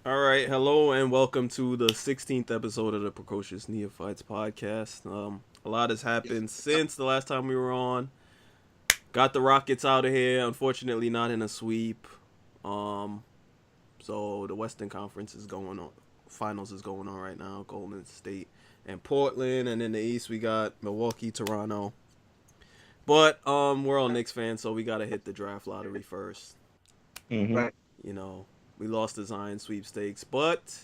All right, hello and welcome to the 16th episode of the Precocious Neophytes podcast. A lot has happened since the last time we were on. Got the Rockets out of here, unfortunately not in a sweep. So the Western Conference is going on. Finals is going on right now. Golden State and Portland, and in the East we got Milwaukee, Toronto. But we're all Knicks fans, so we gotta hit the draft lottery first. Right. You know, we lost the Zion sweepstakes, but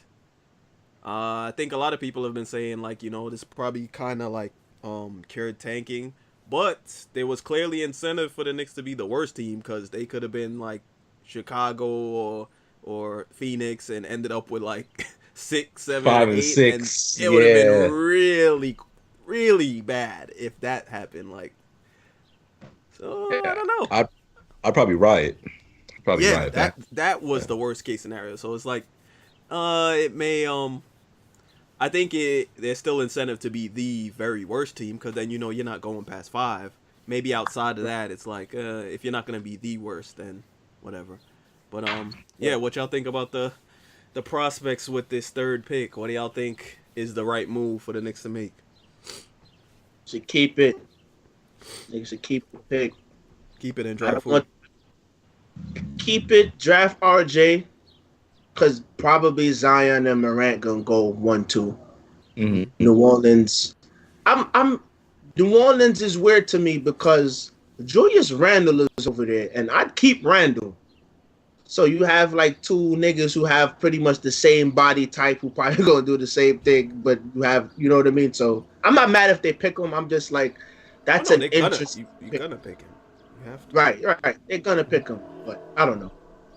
I think a lot of people have been saying this probably kind of cured tanking, but there was clearly incentive for the Knicks to be the worst team because they could have been like Chicago or Phoenix and ended up with like 6, 7, 5 and and 8, 6. and it would have been really, really bad if that happened. I don't know. I'd probably riot. That was the worst case scenario. So it's like, it may I think there's still incentive to be the very worst team because then you're not going past 5. Maybe outside of that, it's like if you're not gonna be the worst, then whatever. But what y'all think about the prospects with this third pick? What do y'all think is the right move for the Knicks to make? Should keep it. They should keep the pick. Keep it in draft food. Keep it. Draft RJ, because probably Zion and Morant gonna go 1-2. Mm-hmm. New Orleans. New Orleans is weird to me because Julius Randle is over there, and I'd keep Randle. So you have like two niggas who have pretty much the same body type who probably gonna do the same thing, but you know what I mean? So I'm not mad if they pick him. I'm just like, that's an interesting. You're gonna pick him. You have to. Right. They're gonna pick him, but I don't know.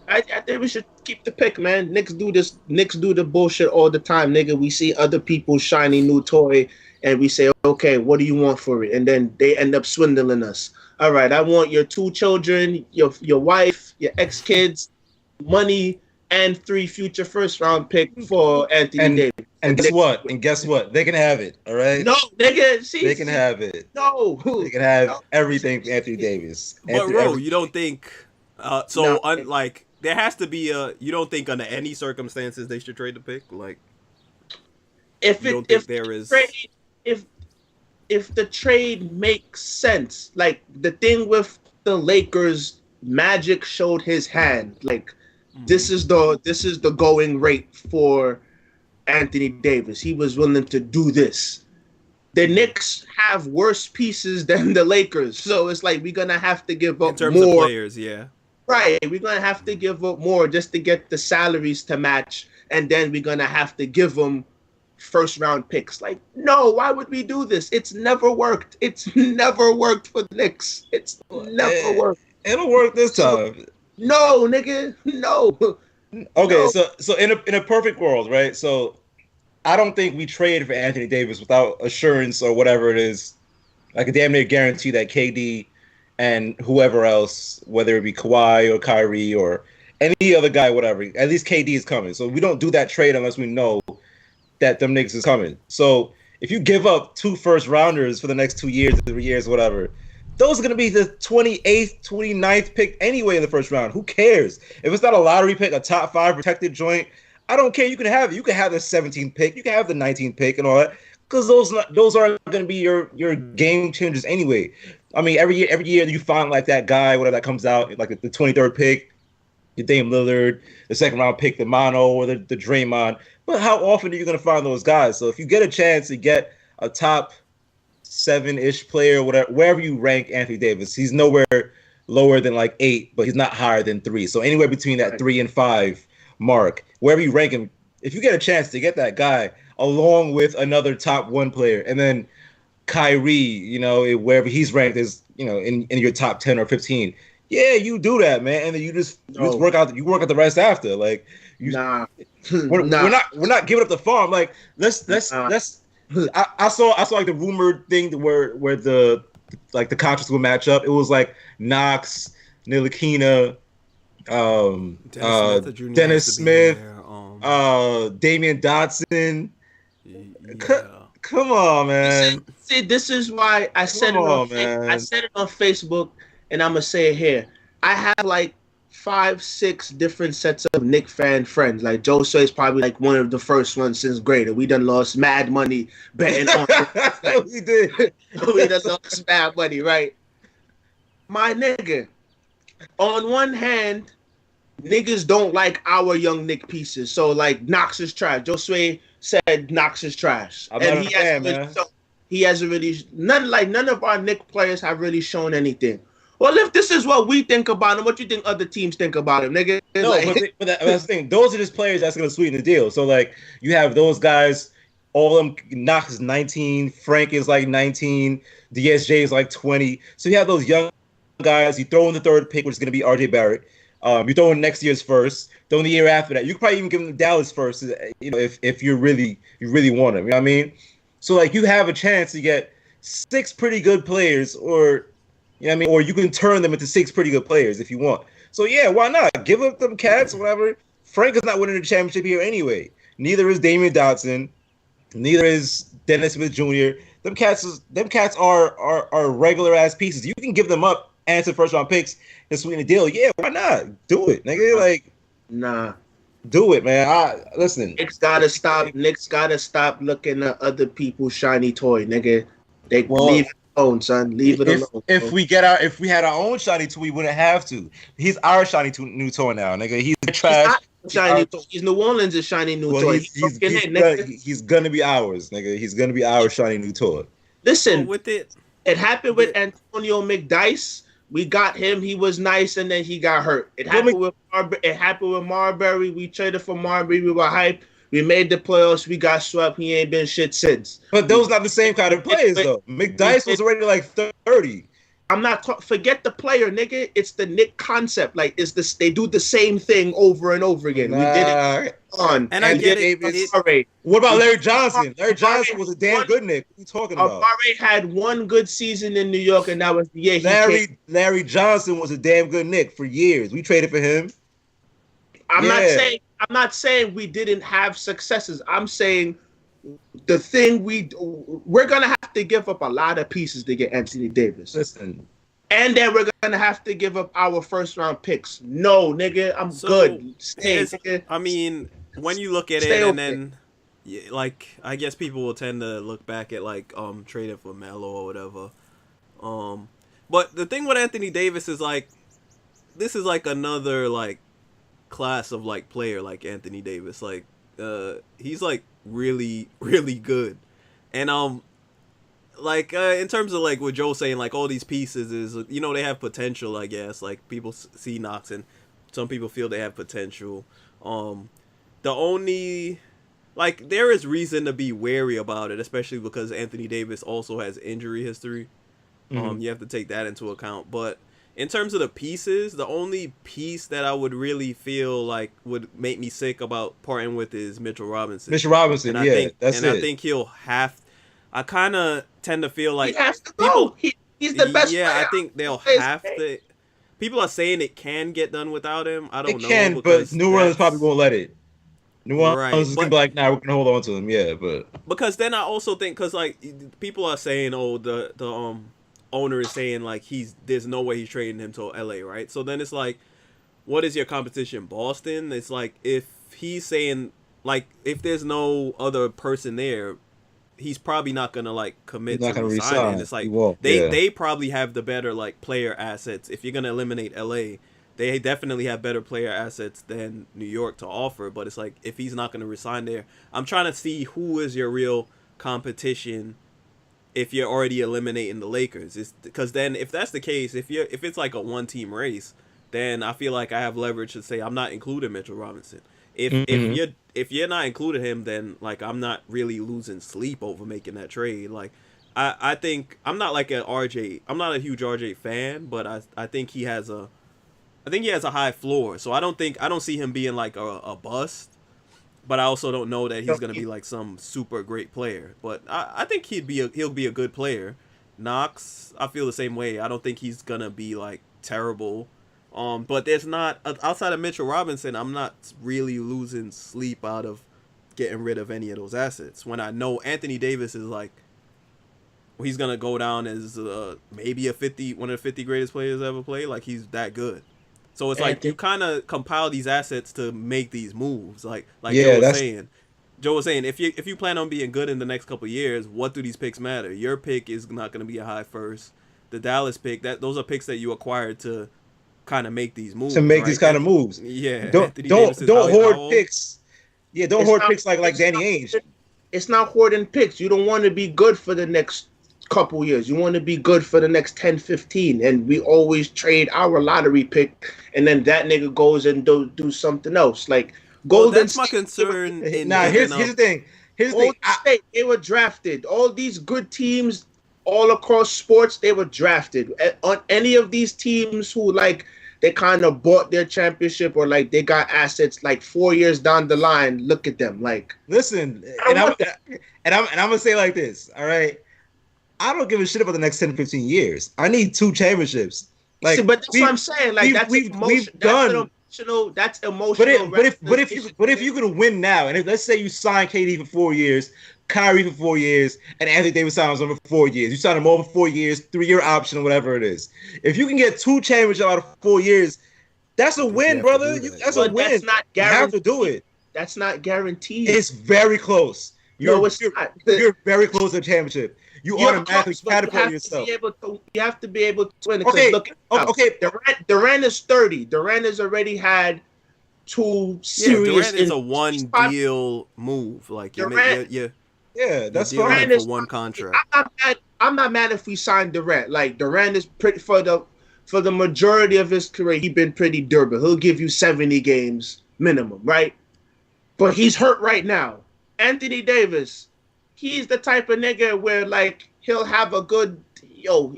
I think we should keep the pick, man. Knicks do this. Knicks do the bullshit all the time, nigga. We see other people shiny new toy, and we say, okay, what do you want for it? And then they end up swindling us. All right, I want your 2 children, your wife, your ex-kids, money, and 3 future first-round pick for Anthony Davis. And guess what? They can have it. All right. No, nigga. They can have it. No. They can have everything for Anthony Davis. But you don't think? There has to be you don't think under any circumstances they should trade the pick? Like, if the trade makes sense, like the thing with the Lakers, Magic showed his hand. Like, this is the going rate for Anthony Davis. He was willing to do this. The Knicks have worse pieces than the Lakers, so it's like we're gonna have to give up in terms more of players, yeah. Right, we're gonna have to give up more just to get the salaries to match, and then we're gonna have to give them first-round picks. Like, no, why would we do this? It's never worked. It's never worked for the Knicks. It's never worked. It'll work this time. No, nigga, no. Okay, no. So in a perfect world, right? So I don't think we trade for Anthony Davis without assurance or whatever it is. I could damn near guarantee that KD and whoever else, whether it be Kawhi or Kyrie or any other guy, whatever, at least KD is coming. So we don't do that trade unless we know that them niggas is coming. So if you give up 2 first-rounders for the next 2 years, 3 years, whatever, those are going to be the 28th, 29th pick anyway in the first round. Who cares? If it's not a lottery pick, a top 5 protected joint, I don't care. You can have it. You can have the 17th pick. You can have the 19th pick and all that because those are going to be your game changers anyway. I mean, every year you find like that guy, whatever that comes out, like the 23rd pick, the Dame Lillard, the second round pick, the Mono or the Draymond. But how often are you going to find those guys? So if you get a chance to get a top 7-ish player, whatever, wherever you rank Anthony Davis, he's nowhere lower than like 8, but he's not higher than 3. So anywhere between that 3 and 5 mark, wherever you rank him, if you get a chance to get that guy along with another top 1 player, and then Kyrie, wherever he's ranked is, in your top 10 or 15. Yeah, you do that, man, and then you just work out. You work out the rest after. Like, we're not giving up the farm. Like, let's. I saw like the rumored thing where the contracts will match up. It was like Knox, Ntilikina, Dennis Smith, Damian Dotson. Yeah. Come on, man. See, this is why I said it on Facebook, and I'm gonna say it here. I have like 5, 6 different sets of Nick fan friends. Like Joe is probably like one of the first ones since grade. We done lost mad money betting on it. We did. We done lost mad money, right? My nigga. On one hand, niggas don't like our young Nick pieces. So like Knox is trash. Josue said Knox is trash. I'm and not a fan, man. He hasn't really none of our Nick players have really shown anything. Well, if this is what we think about him, what you think other teams think about him, nigga? No, like, but that's the thing. Those are just players that's going to sweeten the deal. So, like, you have those guys, all of them, Knox is 19, Frank is like 19, DSJ is like 20. So you have those young guys. You throw in the third pick, which is going to be RJ Barrett. You throw in next year's first. Throw in the year after that. You could probably even give them Dallas first, you know, if you really want them. You know what I mean? So, like, you have a chance to get 6 pretty good players, or, you know what I mean? Or you can turn them into 6 pretty good players if you want. So, yeah, why not? Give up them cats, whatever. Frank is not winning the championship here anyway. Neither is Damian Dotson. Neither is Dennis Smith Jr. Them cats are regular-ass pieces. You can give them up and some first-round picks and sweeten the deal. Yeah, why not? Do it, nigga. Like, nah. Do it, man. Listen. Knicks gotta stop looking at other people's shiny toy, nigga. Leave it alone, son. Leave it alone. If we had our own shiny toy, we wouldn't have to. He's our shiny new toy now, nigga. He's trash. He's New Orleans' shiny new toy. He's gonna be ours, nigga. He's gonna be our shiny new toy. Listen, it happened with Antonio McDyess. We got him. He was nice, and then he got hurt. It happened with Marbury. We traded for Marbury. We were hyped. We made the playoffs. We got swept. He ain't been shit since. But those not the same kind of players, though. McDyess was already like 30. I'm not forget the player, nigga. It's the Nick concept. Like they do the same thing over and over again. We did it on. And I get it. What about Larry Johnson? Larry Johnson was a damn good Nick. What are you talking about? Murray had one good season in New York, and that was the year Larry Johnson was a damn good Nick for years. We traded for him. I'm not saying we didn't have successes. I'm saying the thing we're gonna have to give up a lot of pieces to get Anthony Davis. Listen, and then we're gonna have to give up our first round picks. No, nigga, I'm good. Stay. Nigga. I mean, when you look at it, and then like I guess people will tend to look back at like trading for Melo or whatever. But the thing with Anthony Davis is like this is like another like class of like player like Anthony Davis. Like he's like really good, and like in terms of like what Joe's saying, like all these pieces is, you know, they have potential. I guess like people see Knox and some people feel they have potential. The only like there is reason to be wary about it, especially because Anthony Davis also has injury history. You have to take that into account. But in terms of the pieces, the only piece that I would really feel like would make me sick about parting with is Mitchell Robinson. And I think he'll have. I kind of tend to feel like he has to go. He's the best player. I think they'll have to. People are saying it can get done without him. I don't know. It can, but New Orleans probably won't let it. New Orleans is going to be like, nah, we're going to hold on to him. Yeah, but. Because then I also think, because like people are saying, oh, the owner is saying like there's no way he's trading him to LA, right? So then it's like, what is your competition, Boston? It's like if he's saying like if there's no other person there, he's probably not gonna like commit to resigning. It's like they probably have the better like player assets. If you're gonna eliminate LA, they definitely have better player assets than New York to offer. But it's like if he's not gonna resign there, I'm trying to see who is your real competition. If you're already eliminating the Lakers, because then if that's the case, if it's like a 1-team race, then I feel like I have leverage to say I'm not including Mitchell Robinson. If you're not including him, then like I'm not really losing sleep over making that trade. Like I think I'm not like I'm not a huge RJ fan, but I think he has a high floor. So I don't see him being like a bust. But I also don't know that he's gonna be like some super great player. But I think he'll be a good player. Knox, I feel the same way. I don't think he's gonna be like terrible. But there's not outside of Mitchell Robinson, I'm not really losing sleep out of getting rid of any of those assets. When I know Anthony Davis is like, he's gonna go down as maybe one of the 50 greatest players ever played. Like he's that good. So it's like you kind of compile these assets to make these moves. Like Yeah, Joe was saying, if you plan on being good in the next couple of years, what do these picks matter? Your pick is not going to be a high first. The Dallas pick, those are picks that you acquired to kind of make these moves. to make these kind of moves. Yeah. Don't hoard picks. Yeah, don't hoard picks like Danny Ainge. It's not hoarding picks. You don't want to be good for the next couple years. You want to be good for the next 10, 15. And we always trade our lottery pick, and then that nigga goes and do something else. Like that's my concern. Here's the thing. They were drafted. All these good teams all across sports, they were drafted. On any of these teams who like they kind of bought their championship or like they got assets like 4 years down the line, look at them. Like, listen, I'm gonna say like this, all right? I don't give a shit about the next 10 15 years. I need 2 championships. Like, but that's what I'm saying. Like, we've done. That's emotional. But if you can win now, and if let's say you sign KD for 4 years, Kyrie for 4 years, and Anthony Davis signs on for 4 years, you sign them all for 4 years, 3-year option, or whatever it is. If you can get 2 championships out of 4 years, that's a win, brother. That's a win. That's not guaranteed. You have to do it. That's not guaranteed. It's very close. You're very close to the championship. You automatically catapult yourself. You have to be able to win. Okay. Durant is 30. Durant has already had 2 serious. Durant is a one-deal move. Like Durant, that's fine for one contract. I'm not mad if we sign Durant. Like, Durant is pretty for the majority of his career. He's been pretty durable. He'll give you 70 games minimum, right? But he's hurt right now. Anthony Davis, he's the type of nigga where, like, he'll have a good,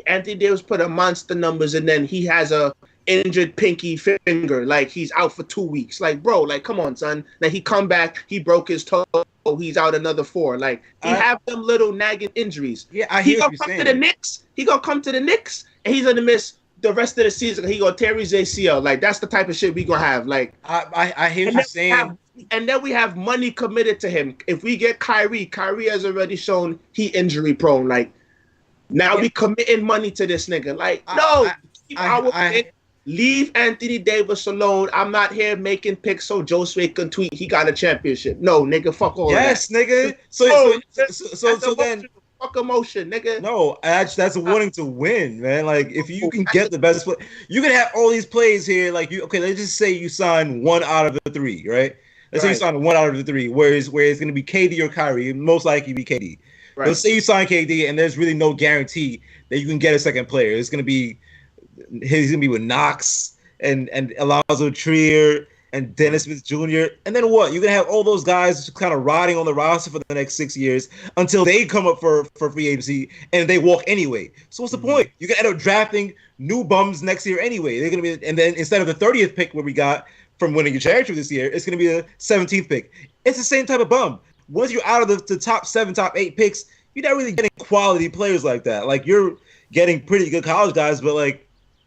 Anthony Davis put a monster numbers and then he has a injured pinky finger. Like, he's out for 2 weeks. Like, bro, like, come on, son. Then he come back, he broke his toe, he's out another 4. Like, he have them little nagging injuries. Yeah, I hear what you're saying. He gonna come to the Knicks and he's gonna miss the rest of the season. He gonna tear his ACL. Like, that's the type of shit we gonna have. Like, I hear what you're saying. And then we have money committed to him. If we get Kyrie has already shown he injury prone. Like, now we committing money to this nigga. Like, leave Anthony Davis alone. I'm not here making picks so Joe Sway can tweet he got a championship. No, nigga, fuck all that. Yes, nigga. So then fuck emotion, nigga. No, that's wanting to win, man. Like, if you can get the best play, you can have all these plays here. Like, let's just say you sign 1 out of the 3, right? Let's say you sign 1 out of the 3, where it's going to be KD or Kyrie. Most likely be KD. Right. Let's say you sign KD, and there's really no guarantee that you can get a second player. He's going to be with Knox and Alonzo Trier and Dennis Smith Jr. And then what? You're going to have all those guys just kind of riding on the roster for the next 6 years until they come up for free agency and they walk anyway. So what's the point? You're going to end up drafting new bums next year anyway. They're going to be, and then instead of the 30th pick where we got from winning a championship this year, it's going to be the 17th pick. It's the same type of bum. Once you're out of the top 7, top 8 picks, you're not really getting quality players like that. Like, you're getting pretty good college guys, but, like,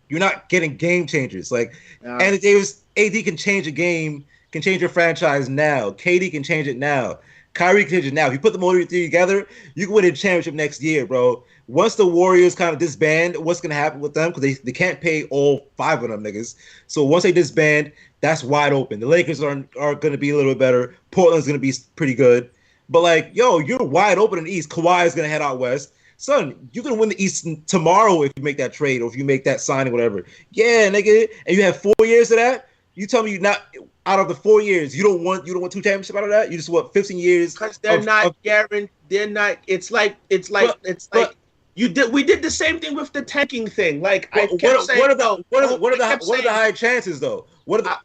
you're not getting game changers. Like, Anthony Davis, AD can change a game, can change your franchise now. KD can change it now. Kyrie can change it now. If you put them all 3 together, you can win a championship next year, bro. Once the Warriors kind of disband, what's going to happen with them? Because they can't pay all 5 of them niggas. So once they disband, that's wide open. The Lakers are going to be a little bit better. Portland's going to be pretty good. But, like, you're wide open in the East. Kawhi is going to head out West. Son, you can win the East tomorrow if you make that trade or if you make that signing, whatever. Yeah, nigga. And you have 4 years of that? You tell me you're not out of the 4 years, you don't want 2 championships out of that? You just want 15 years? Because they're not guaranteed. They're not. It's like we did the same thing with the tanking thing. Like, what are the high chances though?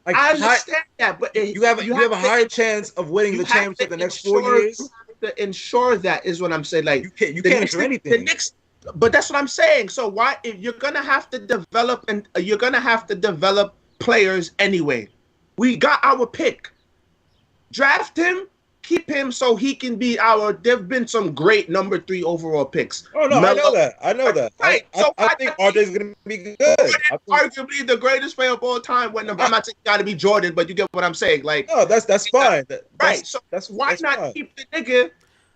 I understand that, but you have a higher chance of winning the championship the next 4 years. You have to ensure that is what I'm saying. Like, you can't ensure anything. The Knicks, but that's what I'm saying. So why, if you're gonna have to develop players anyway? We got our pick. Draft him, keep him so he can be there've been some great number 3 overall picks. Oh no, I know that. Right. I think RJ's gonna be good. Arguably the greatest player of all time. I'm not saying gotta be Jordan, but you get what I'm saying. Like, no, that's fine. Right. So why not keep the nigga?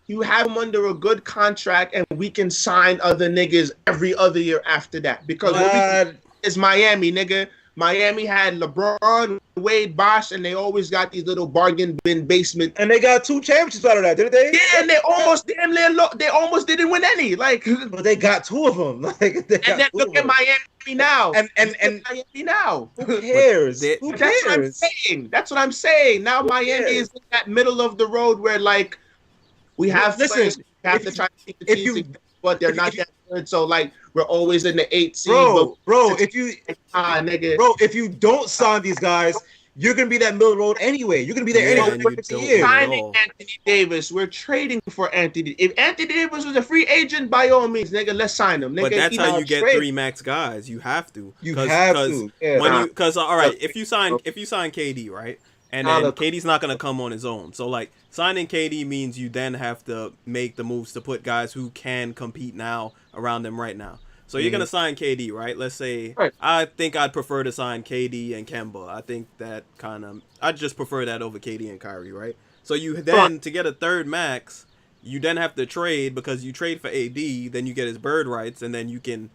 You have him under a good contract, and we can sign other niggas every other year after that. Because what we is Miami, nigga. Miami had LeBron, Wade, Bosh, and they always got these little bargain bin basement. And they got 2 championships out of that, didn't they? Yeah, and they almost didn't win any. Like, but they got 2 of them. Like, and then look at Miami now. And Miami now. Who cares? Who cares? That's what I'm saying. That's what I'm saying. Now Miami is in that middle of the road where like we have to try to keep the team together, but they're not that good. So like we're always in the 8th seed. Bro, if you don't sign these guys, you're gonna be that middle road anyway. You're gonna be there anyway for 50 years. Signing Anthony Davis, we're trading for Anthony. If Anthony Davis was a free agent, by all means, nigga, let's sign him. Nigga, but that's how you get 3 max guys. You have to. Because all right, if you sign KD, right, and then KD's not gonna come on his own. So like signing KD means you then have to make the moves to put guys who can compete now around them right now. So you're going to sign KD, right? Let's say, I think I'd prefer to sign KD and Kemba. I think that I'd just prefer that over KD and Kyrie, right? So you then, to get a 3rd max, you then have to trade because you trade for AD, then you get his bird rights, and then you can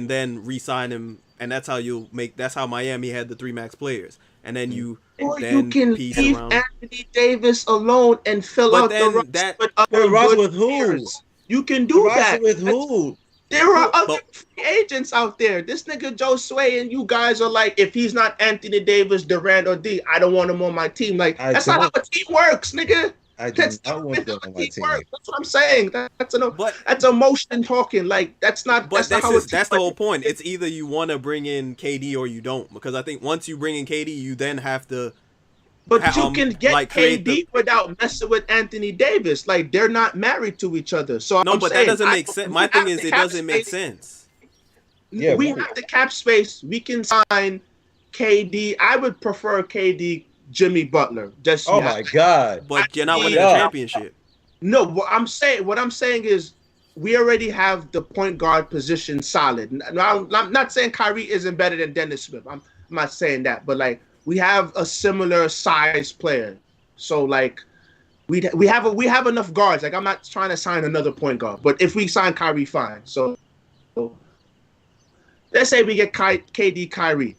then re-sign him, and that's how Miami had the 3 max players. And then you can leave around Anthony Davis alone and fill out the roster with who? You can do that. With who? There are other free agents out there. This nigga Joe Sway and you guys are like, if he's not Anthony Davis, Durant, or D, I don't want him on my team. Like, that's not how a team works, nigga. That's not want them on my team. That's what I'm saying. That's emotion talking. Like, that's not. But that's the whole point. It's either you want to bring in KD or you don't. Because I think once you bring in KD, you then have to. But you can get KD without messing with Anthony Davis. Like, they're not married to each other. So that doesn't make sense. My thing is, it doesn't make sense. Yeah, we have the cap space. We can sign KD. I would prefer KD, Jimmy Butler. My God! But you're not winning a championship. No, what I'm saying is, we already have the point guard position solid. Now, I'm not saying Kyrie isn't better than Dennis Smith. I'm not saying that, but like. We have a similar size player, so like we have enough guards. Like I'm not trying to sign another point guard, but if we sign Kyrie, fine. So let's say we get KD, Kyrie.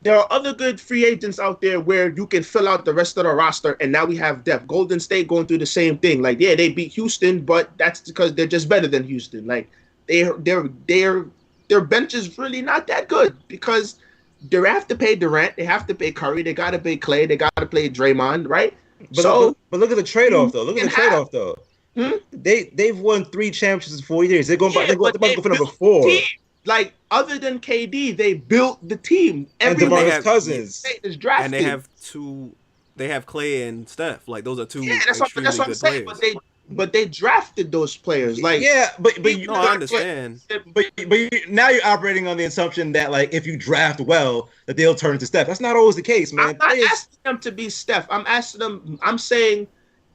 There are other good free agents out there where you can fill out the rest of the roster, and now we have depth. Golden State going through the same thing. Like they beat Houston, but that's because they're just better than Houston. Like their bench is really not that good because. They have to pay Durant. They have to pay Curry. They got to pay Clay. They got to play Draymond, right? But look at the trade-off, though. They've won 3 championships in 4 years. They're going to go for number 4. Like other than KD, they built the team. And DeMarcus Cousins is drafted. And they have 2. They have Clay and Steph. Like those are 2 extremely good players. But they drafted those players. Like but I understand. But now you're operating on the assumption that like if you draft well, that they'll turn into Steph. That's not always the case, man. I'm not asking them to be Steph. I'm saying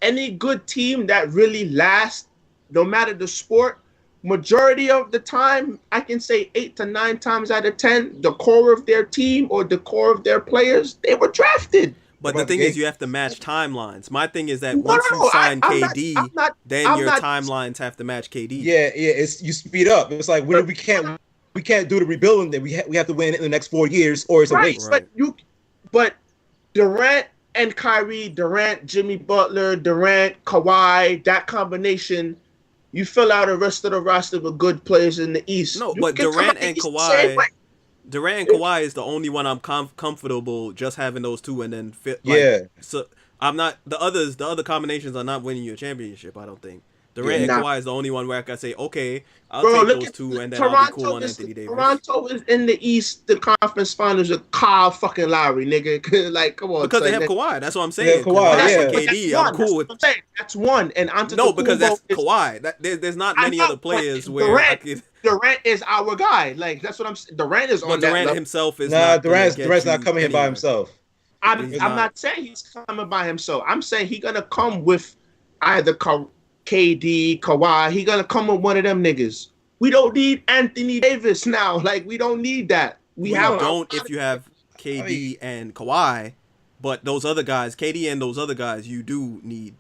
any good team that really lasts, no matter the sport, majority of the time, I can say 8 to 9 times out of 10, the core of their team or the core of their players, they were drafted. But the thing is, you have to match timelines. My thing is that once you sign KD, then your timelines have to match KD. Yeah, it's you speed up. It's like we can't do the rebuilding that we have to win in the next 4 years, or it's a waste. But Durant and Kyrie, Durant, Jimmy Butler, Durant, Kawhi, that combination, you fill out the rest of the roster with good players in the East. No, but Durant and Kawhi. Durant and Kawhi is the only one I'm comfortable just having those 2 and then fit. So I'm not the other combinations are not winning you a championship. I don't think Durant and Kawhi is the only one where I can say, okay, I'll take those 2 and then I'll be cool on Anthony Davis. Toronto is in the East, the conference finals with Kyle fucking Lowry, nigga. Like, come on, because they have Kawhi. That's what I'm saying. KD, I'm cool with. That's one, and because that's Kawhi. There's not many other players where Durant is our guy. Like that's what I'm saying. Durant is on Durant that himself is Durant's not coming here by himself. I'm not saying he's coming by himself. I'm saying he's gonna come with either KD, Kawhi. He's gonna come with one of them niggas. We don't need Anthony Davis now. Like we don't need that. If you have KD and Kawhi, but those other guys, KD and those other guys, you do need.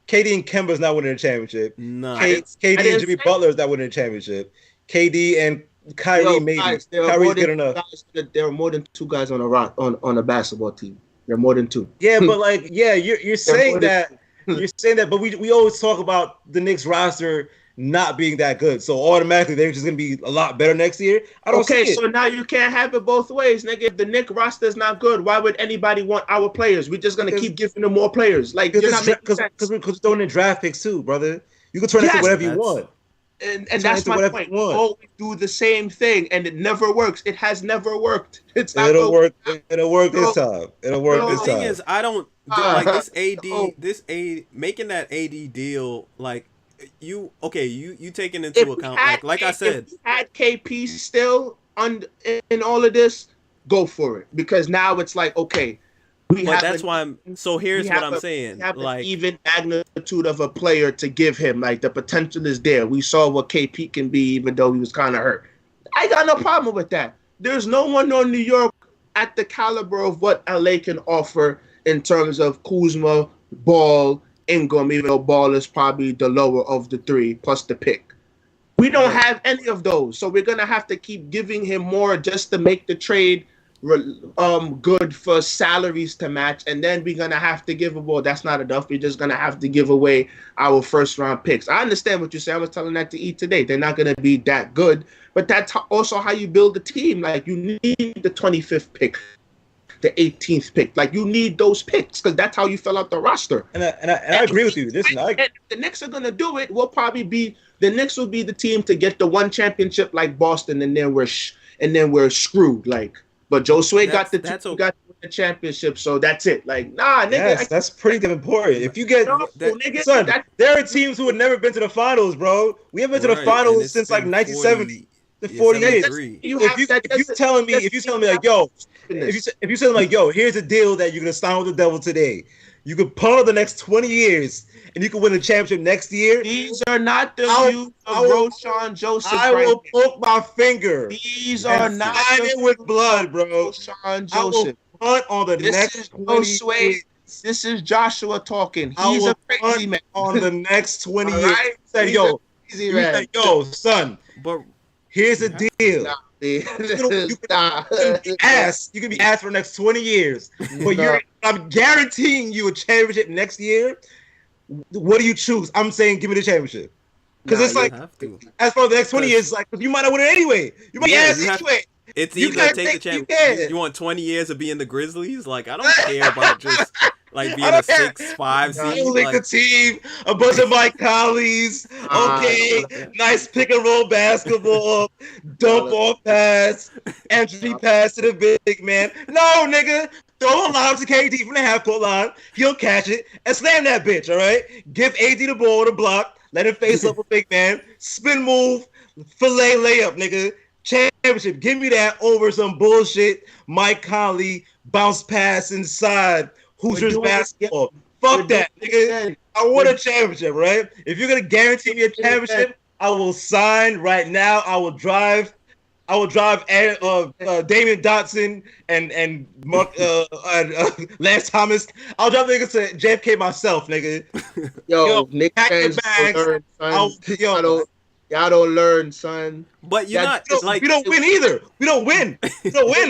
KD and Kemba's not winning a championship. No. KD and Jimmy Butler's not winning a championship. KD and Kyrie maybe. Kyrie's good enough. There are more than 2 guys on a basketball team. There are more than 2. Yeah, but like, you're saying that. You're saying that, but we always talk about the Knicks roster not being that good, so automatically they're just gonna be a lot better next year. I don't see it. So now you can't have it both ways, nigga. If the Knicks roster is not good, why would anybody want our players? We're just gonna keep giving them more players. Like, because we're throwing in draft picks too, brother. You can turn it to whatever you want. And that's my point. We always do the same thing, and it never works. It has never worked. It'll work this time. It'll work this time. The thing is, I don't like this AD. Making that AD deal, like you taking into account, like I said, if we had KP still in all of this, go for it, because now it's like, okay. That's why I'm. So here's what I'm saying. We have like, an even magnitude of a player to give him. Like, the potential is there. We saw what KP can be, even though he was kind of hurt. I got no problem with that. There's no one on New York at the caliber of what LA can offer in terms of Kuzma, Ball, Ingram, even though Ball is probably the lower of the 3 plus the pick. We don't have any of those, so we're gonna have to keep giving him more just to make the trade good for salaries to match, and then we're gonna have to give away. That's not enough. We're just gonna have to give away our first round picks. I understand what you say. I was telling that to E today. They're not gonna be that good, but that's also how you build a team. Like, you need the 25th pick, the 18th pick. Like, you need those picks because that's how you fill out the roster. And I agree with you. Listen, if the Knicks are gonna do it, the Knicks will be the team to get the 1 championship like Boston, and then we're screwed. Like. But Josue got the championship, so that's it. Like, nah, nigga. Yes, that's pretty damn important. If you get there are teams who have never been to the finals, bro. We haven't been to the finals since like 1970, the 48. If you telling me like, yo, here's a deal that you're gonna sign with the Devil today. You could pull the next 20 years. And you can win the championship next year. These are not the views of Roshan Joseph. I will poke my finger. These are not with blood, bro. Roshan Joseph. I will punt on the next 20 years. This is Joshua talking. He's a crazy man. On the next 20 years. Say, yo, son. But here's the deal. You can be asked for the next 20 years. But I'm guaranteeing you a championship next year. What do you choose? I'm saying give me the championship. Because it's like, as far as the next 20 years, like, you might not win it anyway. You might ask anyway. It's either take the championship. You want 20 years of being the Grizzlies? Like, I don't care about just like being a 6-5 seed. Like the team, a bunch of Mike Collies. Okay, nice pick and roll basketball, dump off pass, entry pass to the big man. No, nigga. Throw a lob to KD from the half-court line. He'll catch it and slam that bitch, all right? Give AD the ball to block. Let him face up a big man. Spin move. Filet layup, nigga. Championship. Give me that over some bullshit. Mike Conley bounce pass inside. Hoosiers basketball. Fuck that, nigga. I want a championship, right? If you're going to guarantee me a championship, I will sign right now. I will drive Damian Dotson and Mark, Lance Thomas. I'll drive niggas to JFK myself, nigga. Yo, Nick fans learn, son. Y'all don't learn, son. But you're not like we don't win either. We don't win.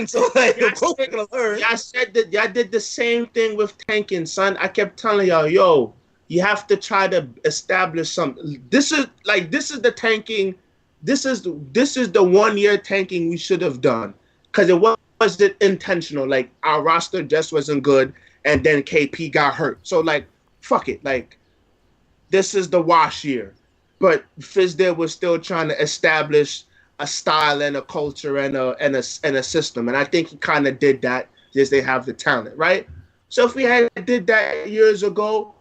So like, of course we're gonna learn. Y'all said that y'all did the same thing with tanking, son. I kept telling y'all, yo, you have to try to establish something. This is the tanking. This is the 1 year tanking we should have done, because it wasn't intentional. Like, our roster just wasn't good, and then KP got hurt. So like, fuck it. Like, this is the wash year. But Fizdale was still trying to establish a style and a culture and a system, and I think he kind of did that. Just they have the talent, right? So if we had did that years ago,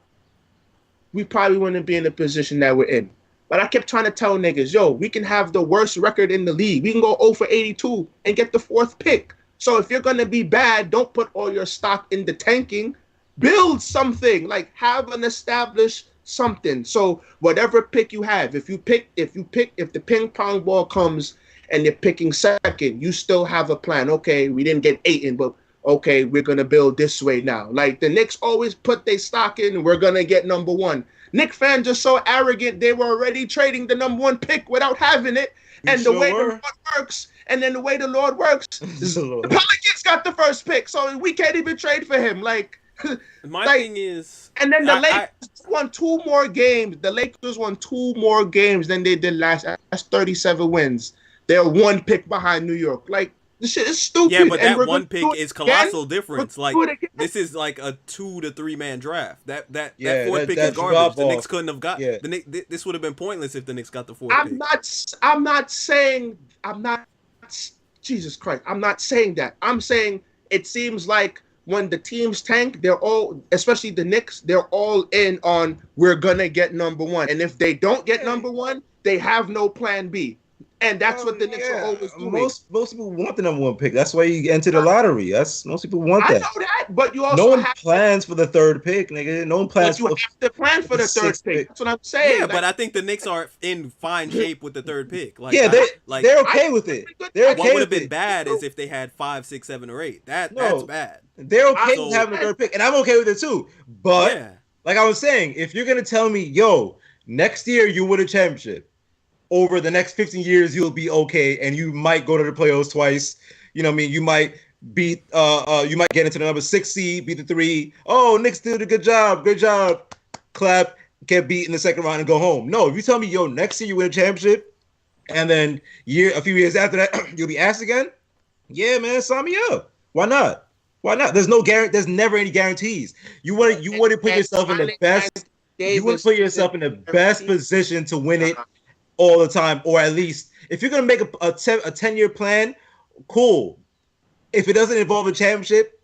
we probably wouldn't be in the position that we're in. But I kept trying to tell niggas, yo, we can have the worst record in the league. We can go 0 for 82 and get the 4th pick. So if you're going to be bad, don't put all your stock in the tanking. Build something. Like, have an established something. So whatever pick you have, if the ping pong ball comes and you're picking second, you still have a plan. Okay, we didn't get 8 but okay, we're going to build this way now. Like, the Knicks always put their stock in, we're going to get number 1. Knicks fans are so arrogant, they were already trading the number 1 pick without having it. And the way the Lord works, the Pelicans got the first pick, so we can't even trade for him. Like, my thing is, and then the Lakers won 2 more games. The Lakers won 2 more games than they did last. That's 37 wins. They're 1 pick behind New York. Like, this shit is stupid. Yeah, but that 1 pick is colossal difference. Like, this is like a 2 to 3 man draft. That 4th pick is garbage. The Knicks couldn't have got. Yeah. This would have been pointless if the Knicks got the 4th pick. I'm not saying. Jesus Christ. I'm not saying that. I'm saying it seems like when the teams tank, they're all, especially the Knicks, they're all in on we're gonna get number 1, and if they don't get number 1, they have no plan B. And that's what the Knicks are always doing. Most people want the number 1 pick. That's why you enter the lottery. Most people want that. I know that, but you also plans for the 3rd pick, nigga. No one plans. But you have to plan for the 3rd pick. That's what I'm saying. Yeah, but I think the Knicks are in fine shape with the 3rd pick. Like, yeah, they're okay with it. They're okay. What would have been bad is if they had 5, 6, 7, or 8. That's bad. They're okay with having the 3rd pick, and I'm okay with it too. But like I was saying, if you're gonna tell me, yo, next year you win a championship, over the next 15 years you'll be okay, and you might go to the playoffs twice. You know what I mean? You might beat you might get into the number 6 seed, beat the 3. Oh, Knicks did a good job, clap, get beat in the 2nd round and go home. No, if you tell me, yo, next year you win a championship, and then a few years after that you'll be asked again, yeah, man, sign me up. Why not? There's never any guarantees. You want to put yourself in the best. You want to put yourself in the best position to win it all the time, or at least if you're gonna make a 10-year plan, cool. If it doesn't involve a championship,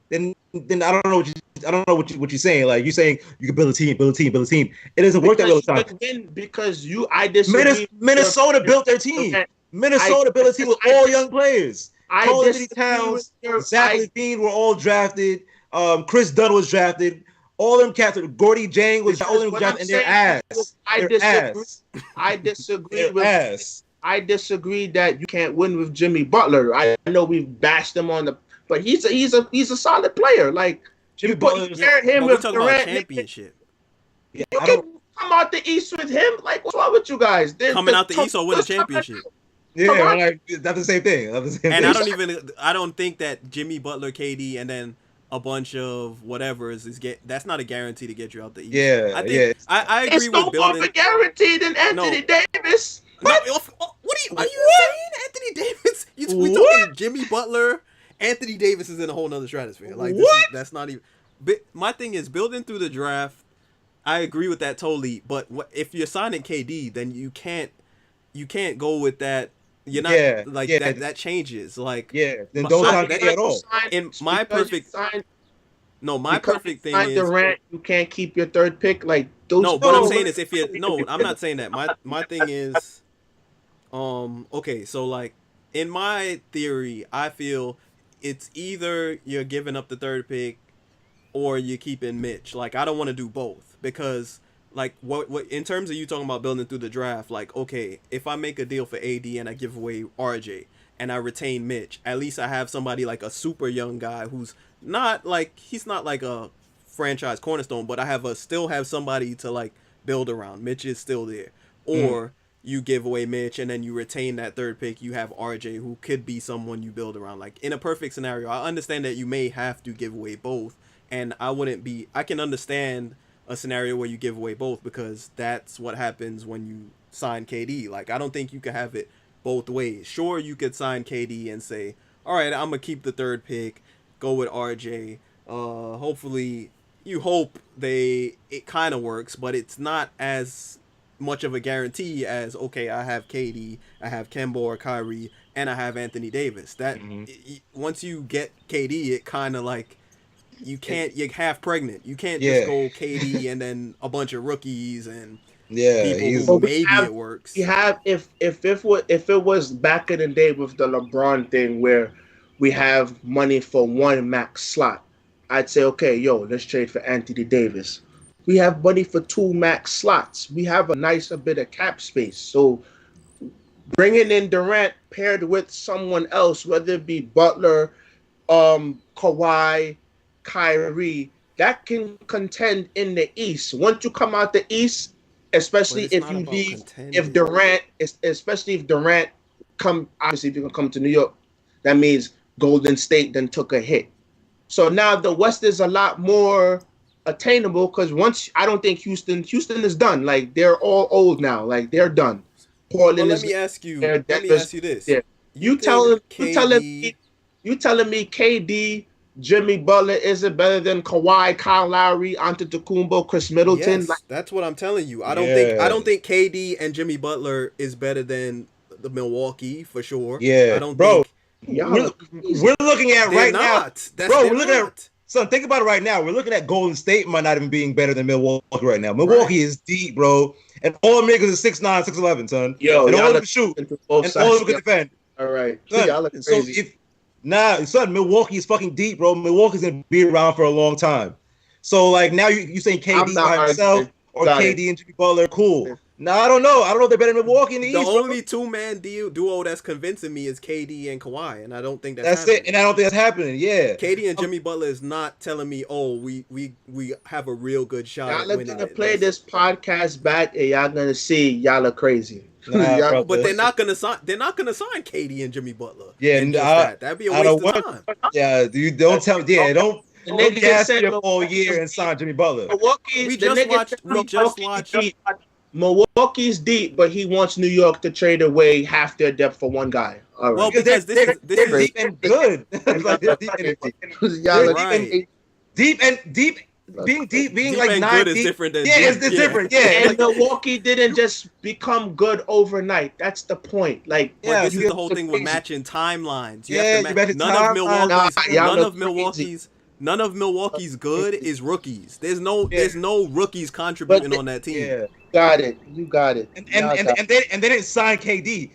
then I don't know what you're saying. Like, you're saying you can build a team. It doesn't work that way all the time. Because I disagree. Minnesota built their team. Minnesota built a team with all young players. Anthony Towns, Zach LaVine were all drafted. Chris Dunn was drafted. All them cats, Gordy Jang was all them drafted, and their ass. I disagree that you can't win with Jimmy Butler. I know we've bashed him but he's a solid player. Like, Jimmy Butler, him with Durant, championship. You can come out the East with him. Like, what's wrong with you guys? Coming out the East or win a championship? Yeah, like, that's the same thing. I don't think that Jimmy Butler, KD, and then a bunch of whatever that's not a guarantee to get you out the East. Yeah, I agree with building. It's no more guarantee than Anthony Davis. What are you saying? Anthony Davis? We talking Jimmy Butler? Anthony Davis is in a whole nother stratosphere. Like, that's not even. But my thing is, building through the draft. I agree with that totally. But if you're signing KD, then you can't go with that. You're not that changes. Like, then don't sign KD at all. In my perfect thing is Durant, you can't keep your 3rd pick. Like, those. No, what I'm saying is I'm not saying that. My thing is, okay, so like in my theory, I feel it's either you're giving up the 3rd pick or you're keeping Mitch. Like, I don't want to do both because. Like, what in terms of you talking about building through the draft, like, okay, if I make a deal for AD and I give away RJ and I retain Mitch, at least I have somebody like a super young guy who's not like, he's not like a franchise cornerstone, but I still have somebody to like build around. Mitch is still there. Or you give away Mitch and then you retain that 3rd pick, you have RJ who could be someone you build around. Like, in a perfect scenario, I understand that you may have to give away both, and I can understand a scenario where you give away both because that's what happens when you sign KD. Like, I don't think you could have it both ways. Sure, you could sign KD and say, all right, I'm gonna keep the 3rd pick, go with RJ. Hopefully, you hope it kind of works, but it's not as much of a guarantee as, okay, I have KD, I have Kemba or Kyrie, and I have Anthony Davis. That once you get KD, it kind of like, you're half pregnant. You can't just go KD and then a bunch of rookies and people who maybe it works. You have if it was back in the day with the LeBron thing where we have money for 1 max slot, I'd say, okay, let's trade for Anthony Davis. We have money for 2 max slots. We have a nicer bit of cap space. So bringing in Durant paired with someone else, whether it be Butler, Kawhi, Kyrie, that can contend in the East. Once you come out the East especially it's if not you about leave, contending. especially if Durant obviously if you're gonna come to New York, that means Golden State then took a hit. So now the West is a lot more attainable because once I don't think Houston is done. Like they're all old now. Like they're done. Well, Portland let is me ask you. there. Let me Denver's ask you this. there. You think KD? You telling me KD, Jimmy Butler isn't better than Kawhi, Kyle Lowry, Antetokounmpo, Chris Middleton? Yes, Like, that's what I'm telling you. I Yeah. don't think KD and Jimmy Butler is better than the Milwaukee for sure. Yeah, I don't bro. think We're looking at they're right not. now, bro. We're looking not. at. Son, think about it right now. We're looking at Golden State might not even being better than Milwaukee right now. Milwaukee is deep, bro, and all the niggas is 6'9", 6'11", son. Yo, and all y'all of them look can shoot, into and both all of sides. them can defend. All right. Son, Y'all look so crazy. son, Milwaukee is fucking deep, bro. Milwaukee's gonna be around for a long time. So like now you saying I'm KD not by himself arguing. or Got KD it. and Jimmy Butler, cool. No, I don't know. I don't know if they're better than Milwaukee in the The East. only two-man duo that's convincing me is KD and Kawhi, and I don't think That's happening. it, and I don't think that's happening. Yeah, KD and Jimmy Butler is not telling me, oh, we have a real good shot Y'all at are winning gonna it. play this podcast back, and y'all gonna see y'all are crazy. Nah, Y'all- bro. But they're not gonna sign. They're not gonna sign KD and Jimmy Butler. Yeah, and just I- that'd be a I don't waste of want- time. Yeah, you don't tell. Yeah, don't The nigga gas said me up all year and sign Jimmy Butler. We just watched. Milwaukee's deep, but he wants New York to trade away half their depth for one guy. All right. Well, because they're this deep and good. It's like they're deep Y'all are Right. crazy. deep being Deep like and 9 good is deep. different than Yeah, deep. it's different. Yeah, And like, Milwaukee didn't just become good overnight. That's the point. Like, But Yeah, this you is get the whole thing with crazy. matching timelines. You Yeah, have you to match none timelines. of Milwaukee's Nah, y'all none look of crazy. Milwaukee's none of Milwaukee's good is rookies. There's no rookies contributing But- on that team. yeah. you got it. And Y'all got it. they didn't sign KD.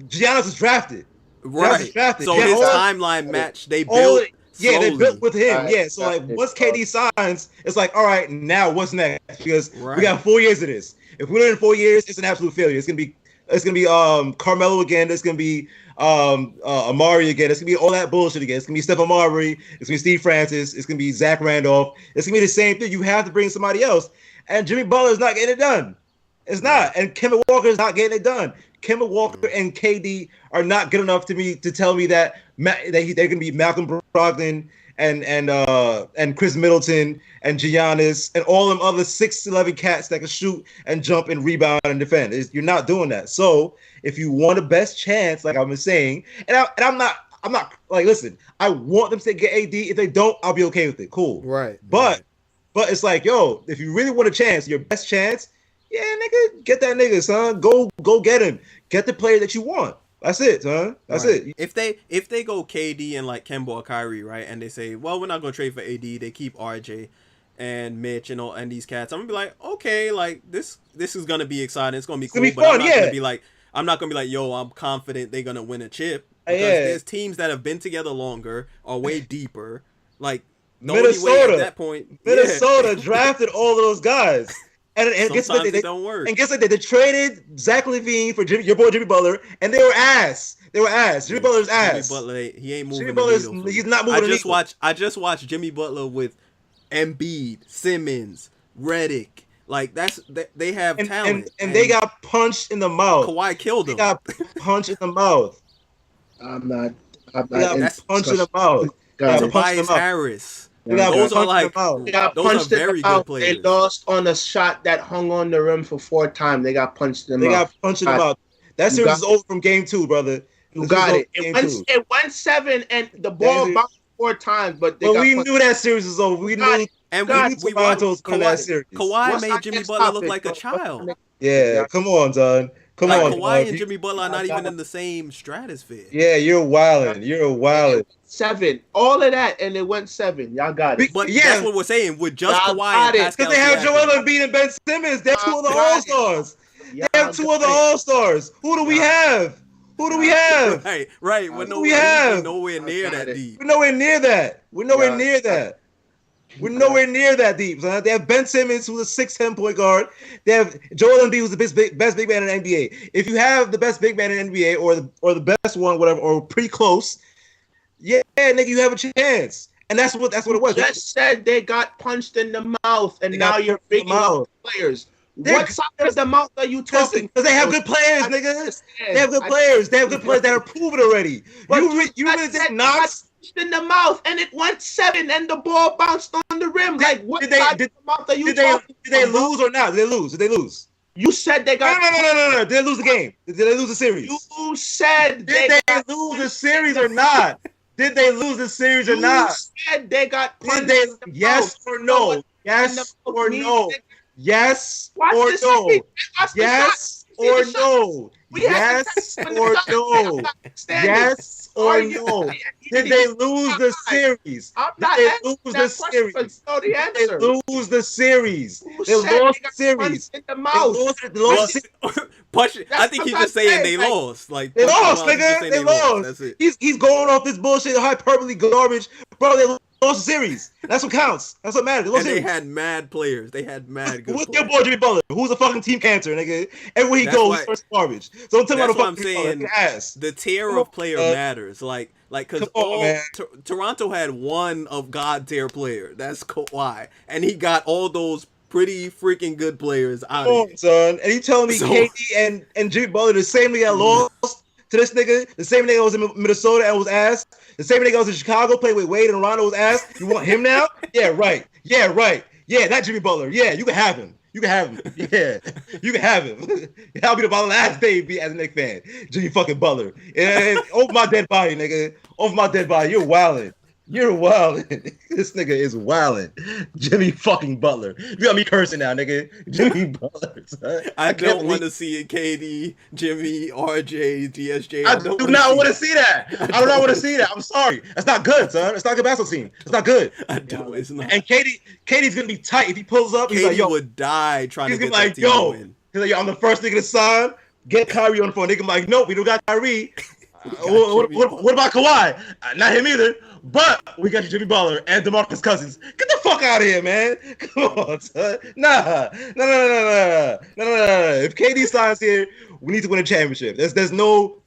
Giannis was drafted. Right. drafted. So Yeah, his all- timeline match they all- built. Yeah, they slowly. built with him. Right. Yeah, so like once KD signs, it's like, all right, now what's next? Because Right. we got 4 years of this. If we learn in 4 years, it's an absolute failure. It's gonna be Carmelo again. It's gonna be Amari again. It's gonna be all that bullshit again. It's gonna be Steph Amari. It's gonna be Steve Francis. It's gonna be Zach Randolph. It's gonna be the same thing. You have to bring somebody else, and Jimmy Butler's not getting it done. It's not, and Kemba Walker's not getting it done. Kemba Walker and KD are not good enough to tell me that they're gonna be Malcolm Brogdon and Chris Middleton and Giannis and all them other 6'11" cats that can shoot and jump and rebound and defend. You're not doing that. So if you want the best chance, like I've been saying, and I'm not like, listen, I want them to get AD. If they don't, I'll be okay with it. Cool. Right. But it's like, yo, if you really want a chance, your best chance, yeah, nigga, get that nigga, son. Go get him. Get the player that you want. That's it, son. That's it. If they go KD and like Kemba or Kyrie, right, and they say, well, we're not gonna trade for AD, they keep RJ and Mitch and these cats, I'm gonna be like, okay, like this is gonna be exciting. It's gonna be cool, It's but gonna be fun, I'm not gonna be like, yo, I'm confident they're gonna win a chip. Yeah. Because there's teams that have been together longer, are way deeper. Like the Minnesota only way at that point, Minnesota drafted all of those guys. And guess what? Sometimes it don't work. And guess what? They traded Zach LaVine for your boy Jimmy Butler, and they were ass. Jimmy Butler's ass. Jimmy Butler, he ain't moving. Jimmy Butler's he's not moving. I just watched Jimmy Butler with Embiid, Simmons, Redick. Like they have talent, and they got punched in the mouth. Kawhi killed them. They got punched in the mouth. I'm not. That's punched in the mouth. Tobias Harris. Those are like They got those punched are very in the mouth. good players. They lost on a shot that hung on the rim for 4 times. They got punched in the mouth. They got punched in the mouth. That series is over from game 2, brother. You got it. It went 7, and the ball bounced 4 times, but we knew that series was over. We knew. And we watched Kawhi made Jimmy Butler look like a child. Yeah, come on, son. Come on. Kawhi and Jimmy Butler are not even in the same stratosphere. Yeah, you're wilding. You're wilding. 7, all of that, and it went 7. Y'all got it. But that's what we're saying. With just Kawhi and Pascal, because they have Joel Embiid and Ben Simmons. They're 2 of the All-Stars. They have 2 other All-Stars. Who do we have? Right. We're nowhere near that deep. We're nowhere near that. We're nowhere near that deep. Son. They have Ben Simmons, who's a 6'10" point guard. They have Joel Embiid, who's the best big man in the NBA. If you have the best big man in the NBA or the best one, whatever, or pretty close, yeah, nigga, you have a chance. And that's what it was. Just said they got punched in the mouth, and now you're picking up players. What side of the mouth are you talking? Because they have good players, nigga. They have good players. They have good players that are proven already. You really did Knox in the mouth, and it went 7, and the ball bounced on the rim. Like, what side of the mouth are you talking? Did they lose or not? Did they lose? You said they got. No. Did they lose the game? Did they lose the series? You said did they lose the series or not? Did they lose the series or not? You said they got. Did they? Yes or no? Yes or no? Yes or no? Yes or no? Yes or no? Yes or no? Did they lose the series? Did they lose the series? Did they lose the series? They lost the series. In the mouth. I think he's just saying they lost. Like they lost, nigga. They lost. That's it. He's going off this bullshit, hyperbole garbage, bro. They lost the series. That's what counts. That's what matters. They had mad players. They had mad good. What's your boy Jimmy Butler? Who's a fucking team cancer, nigga? Everywhere he goes, he's first garbage. So don't tell me what I'm saying. Ass. The tier of player matters. Like because Toronto had one of God tier player. That's Kawhi, and he got all those pretty freaking good players out of here. Son. And you telling me KD and Jimmy Butler the same nigga that lost to this nigga, the same nigga that was in Minnesota and was ass, the same nigga that was in Chicago, played with Wade and Rondo was ass. You want him now? Yeah, right. Yeah, that Jimmy Butler. Yeah, you can have him. Yeah, you can have him. I'll be the last baby as a Knicks fan. Jimmy fucking Butler. And over my dead body, nigga. Over my dead body. You're wildin'. You're wildin'. This nigga is wildin'. Jimmy fucking Butler. You got me cursing now, nigga. Jimmy Butler. Son. I don't want to see it, KD, Jimmy, RJ, GSJ. I do not want to see that. I do not want to see that. I'm sorry. That's not good, son. It's not a good basketball team. It's not good. It's not. And KD's gonna be tight if he pulls up. He's like, yo, would die trying to get that team to win. He's like, yo, I'm the first nigga to sign. Get Kyrie on the phone. Nigga like, nope, we don't got Kyrie. What about Kawhi? Not him either. But we got Jimmy Butler and DeMarcus Cousins. Get the fuck out of here, man. Come on, son. Nah. If KD signs here, we need to win a championship. There's no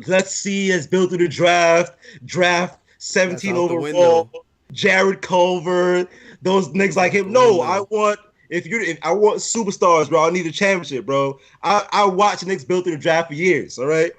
let's see us build through the draft 17 overall. Jared Culver, those niggas like him. No, I want superstars, bro. I need a championship, bro. I watch the Knicks build through the draft for years, all right?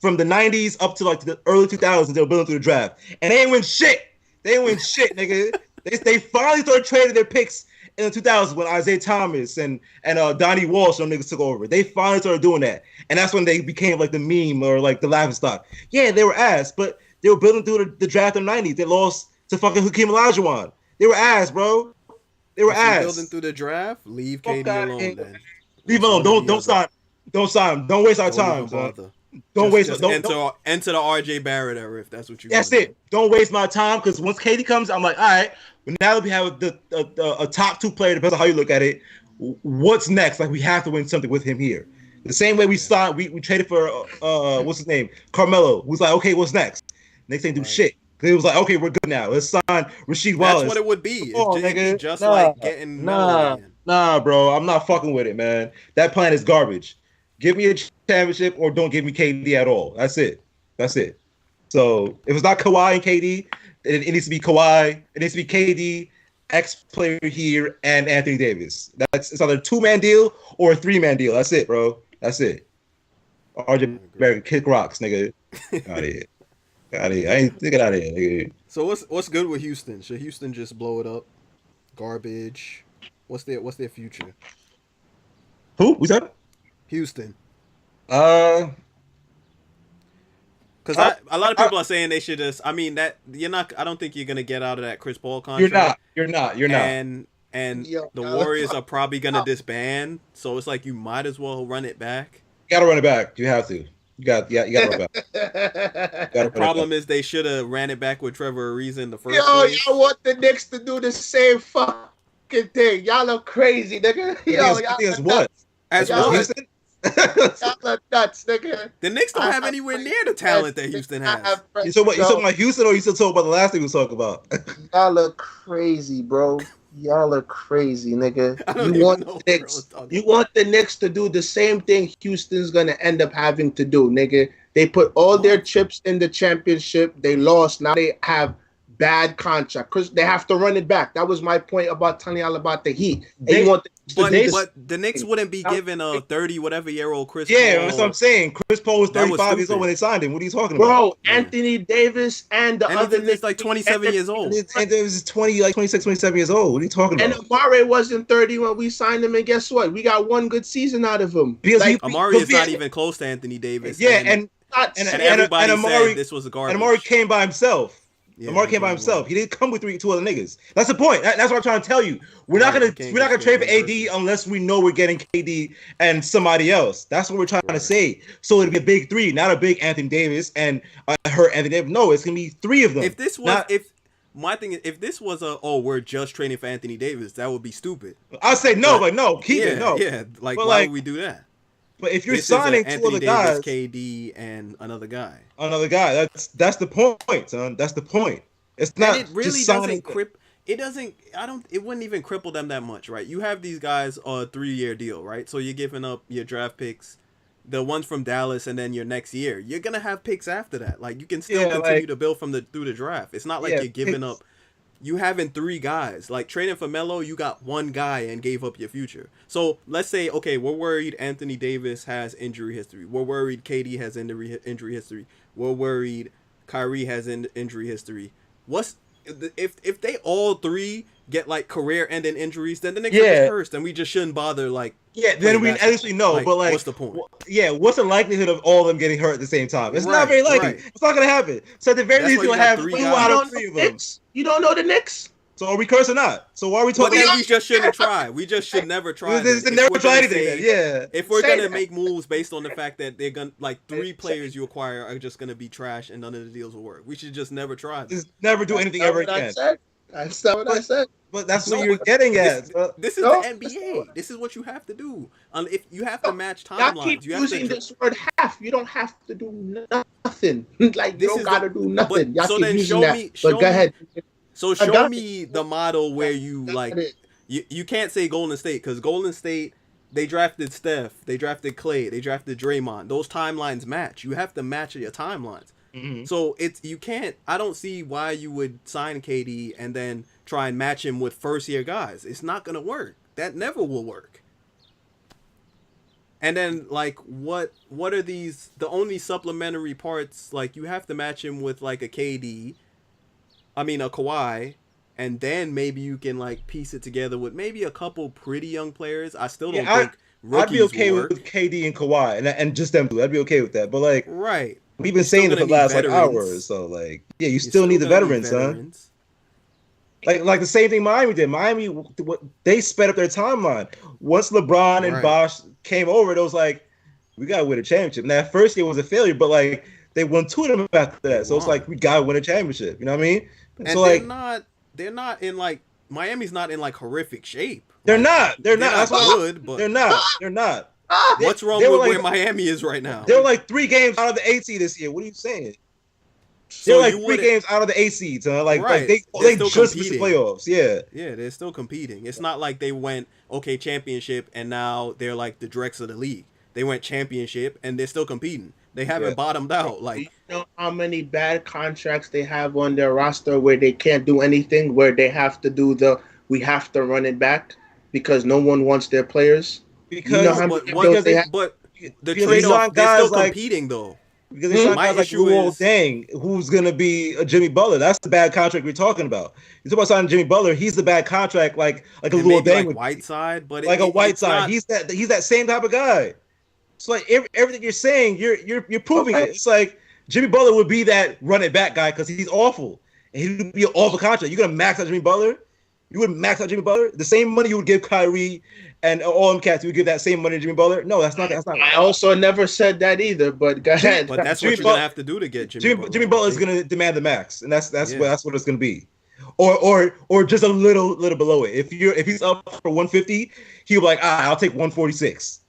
From the 90s up to like the early 2000s, they were building through the draft. And they ain't win shit. Nigga. They finally started trading their picks in the 2000s when Isaiah Thomas and Donnie Walsh and niggas took over. They finally started doing that. And that's when they became like the meme or like the laughingstock. Yeah, they were ass, but they were building through the draft in the 90s. They lost to fucking Hakeem Olajuwon. They were ass, bro. They were ass. Building through the draft? Leave KD alone, then. Leave alone. Don't sign. Don't sign. Don't waste our time, bro. Don't enter the RJ Barrett era if that's what you. That's it. Don't waste my time because once KD comes, I'm like, all right. But now that we have a top 2 player, depends on how you look at it. What's next? Like we have to win something with him here. The same way we signed, we traded for what's his name, Carmelo. Who's like, okay, what's next? Next ain't do shit. It was like, okay, we're good now. Let's sign Rasheed Wallace. That's what it would be. It's just like getting nah, bro. I'm not fucking with it, man. That plan is garbage. Give me a championship or don't give me KD at all. That's it. So if it's not Kawhi and KD, it needs to be Kawhi. It needs to be KD, ex-player here, and Anthony Davis. It's either a 2-man deal or a 3-man deal. That's it, bro. That's it. RJ Barrett, kick rocks, nigga. Out of here. I ain't get out of here, nigga. So what's good with Houston? Should Houston just blow it up? Garbage. What's their future? Who? Who's that? Houston. Because a lot of people are saying they should just. I mean that you're not. I don't think you're gonna get out of that Chris Paul contract. You're not. And the Warriors are probably gonna disband. So it's like you might as well run it back. You gotta run it back. You have to. You gotta run it back. The problem is they should have ran it back with Trevor Ariza in the first place. Y'all want the Knicks to do the same fucking thing. Y'all are crazy, nigga. As what? Y'all are nuts, nigga. The Knicks don't have anywhere near the talent that Houston has. You talking about Houston or you still talking about the last thing we was talking about? Y'all are crazy, bro. Y'all are crazy, nigga. You want the Knicks to do the same thing Houston's gonna end up having to do, nigga. They put all their chips in the championship. They lost. Now they have bad contract because they have to run it back. That was my point about telling y'all about the Heat. But the Knicks wouldn't be given a 30 whatever year old Chris Paul. Yeah, that's what I'm saying. Chris Paul was 35 years old when they signed him. What are you talking about? Bro, Anthony Davis and the other Knicks like 27 years old. And Davis is 26, 27 years old. What are you talking about? And Amari wasn't 30 when we signed him, and guess what? We got one good season out of him. Because Amari is not even close to Anthony Davis. Yeah, and everybody Amari, said this was a garbage. And Amari came by himself. Yeah, Amari came by himself. He didn't come with two other niggas. That's the point. That's what I'm trying to tell you. We're not gonna trade for AD unless we know we're getting KD and somebody else. That's what we're trying to say. So it'll be a big three, not a big Anthony Davis and hurt Anthony Davis. No, it's gonna be three of them. If this was we're just trading for Anthony Davis, that would be stupid. I'd say no, but no, keep it. No, yeah. Like, but why would we do that? But if you're signing two other guys, KD and another guy, that's the point, son. That's the point. It's not. And it really doesn't It doesn't. It wouldn't even cripple them that much, right? You have these guys on a 3-year deal, right? So you're giving up your draft picks, the ones from Dallas, and then your next year. You're gonna have picks after that. Like you can still continue to build through the draft. It's not like you're giving up. You having 3 guys. Like trading for Melo, you got 1 guy and gave up your future. So let's say, okay, we're worried Anthony Davis has injury history. We're worried KD has injury history. We're worried Kyrie has injury history. If they all 3 get like career-ending injuries, then the Knicks are cursed, and we just shouldn't bother like. Yeah, then we at least we know. Like, but like, what's the point? What's the likelihood of all of them getting hurt at the same time? It's not very likely. Right. It's not gonna happen. So at the very least, you'll have 2 out of 3 of them. You don't know the Knicks. So are we cursed or not? So why are we talking? Well, we just shouldn't try. We just should never try. Never try anything. Yeah. If we're gonna make moves based on the fact that they're gonna 3 players you acquire are just gonna be trash and none of the deals will work, we should just never try. Just never do anything ever again. That's not what I said. But that's what you're getting at. This is the NBA. This is what you have to do. If you have to match timelines, I keep using this word half. You don't have to do nothing. Like you don't gotta do nothing. Y'all keep using that. But go ahead. So show me the model where you like. You can't say Golden State because Golden State, they drafted Steph, they drafted Clay, they drafted Draymond. Those timelines match. You have to match your timelines. Mm-hmm. So you can't. I don't see why you would sign KD and then try and match him with first-year guys. It's not gonna work. That never will work. And then like what are these? The only supplementary parts, like you have to match him with like a KD. I mean a Kawhi, and then maybe you can like piece it together with maybe a couple pretty young players. I still don't think rookies I'd be okay will work. with KD and Kawhi and just them two. I'd be okay with that. But like, right. We've been saying it for the last like hours, so like, yeah, you still need the veterans, son. Like the same thing Miami did. Miami, they sped up their timeline. Once LeBron and Bosh came over, it was like, we gotta win a championship. Now, that first year was a failure, but like they won 2 of them after that, so it's like we gotta win a championship. You know what I mean? And so they're not in like Miami's not in like horrific shape. They're not. They're not. That's good, but they're not. What's wrong with where Miami is right now? They're like 3 games out of the 8 seed this year. What are you saying? They're like 3 games out of the 8 seeds. Like they just missed the playoffs. Yeah, they're still competing. It's not like they went championship and now they're like the dregs of the league. They went championship and they're still competing. They haven't bottomed out. Like, you know how many bad contracts they have on their roster where they can't do anything, where they have to we have to run it back because no one wants their players. Because, but the trade-off, they're still competing though. Because they signed guys like Luol Deng, who's gonna be a Jimmy Butler. That's the bad contract we're talking about. You talk about signing Jimmy Butler, he's the bad contract, like a Luol Deng, like Whiteside, but like a Whiteside. He's that same type of guy. It's like everything you're saying, you're proving it. It's like Jimmy Butler would be that run it back guy because he's awful, and he would be an awful contract. You're gonna max out Jimmy Butler? You wouldn't max out Jimmy Butler? The same money you would give Kyrie and all them cats, you would give that same money to Jimmy Butler? No, that's not. I also never said that either, but go ahead. But that's what you're going to have to do to get Jimmy Butler. Jimmy Butler is going to demand the max, and that's what it's going to be. Or just a little below it. If he's up for 150, he'll be like, I'll take 146.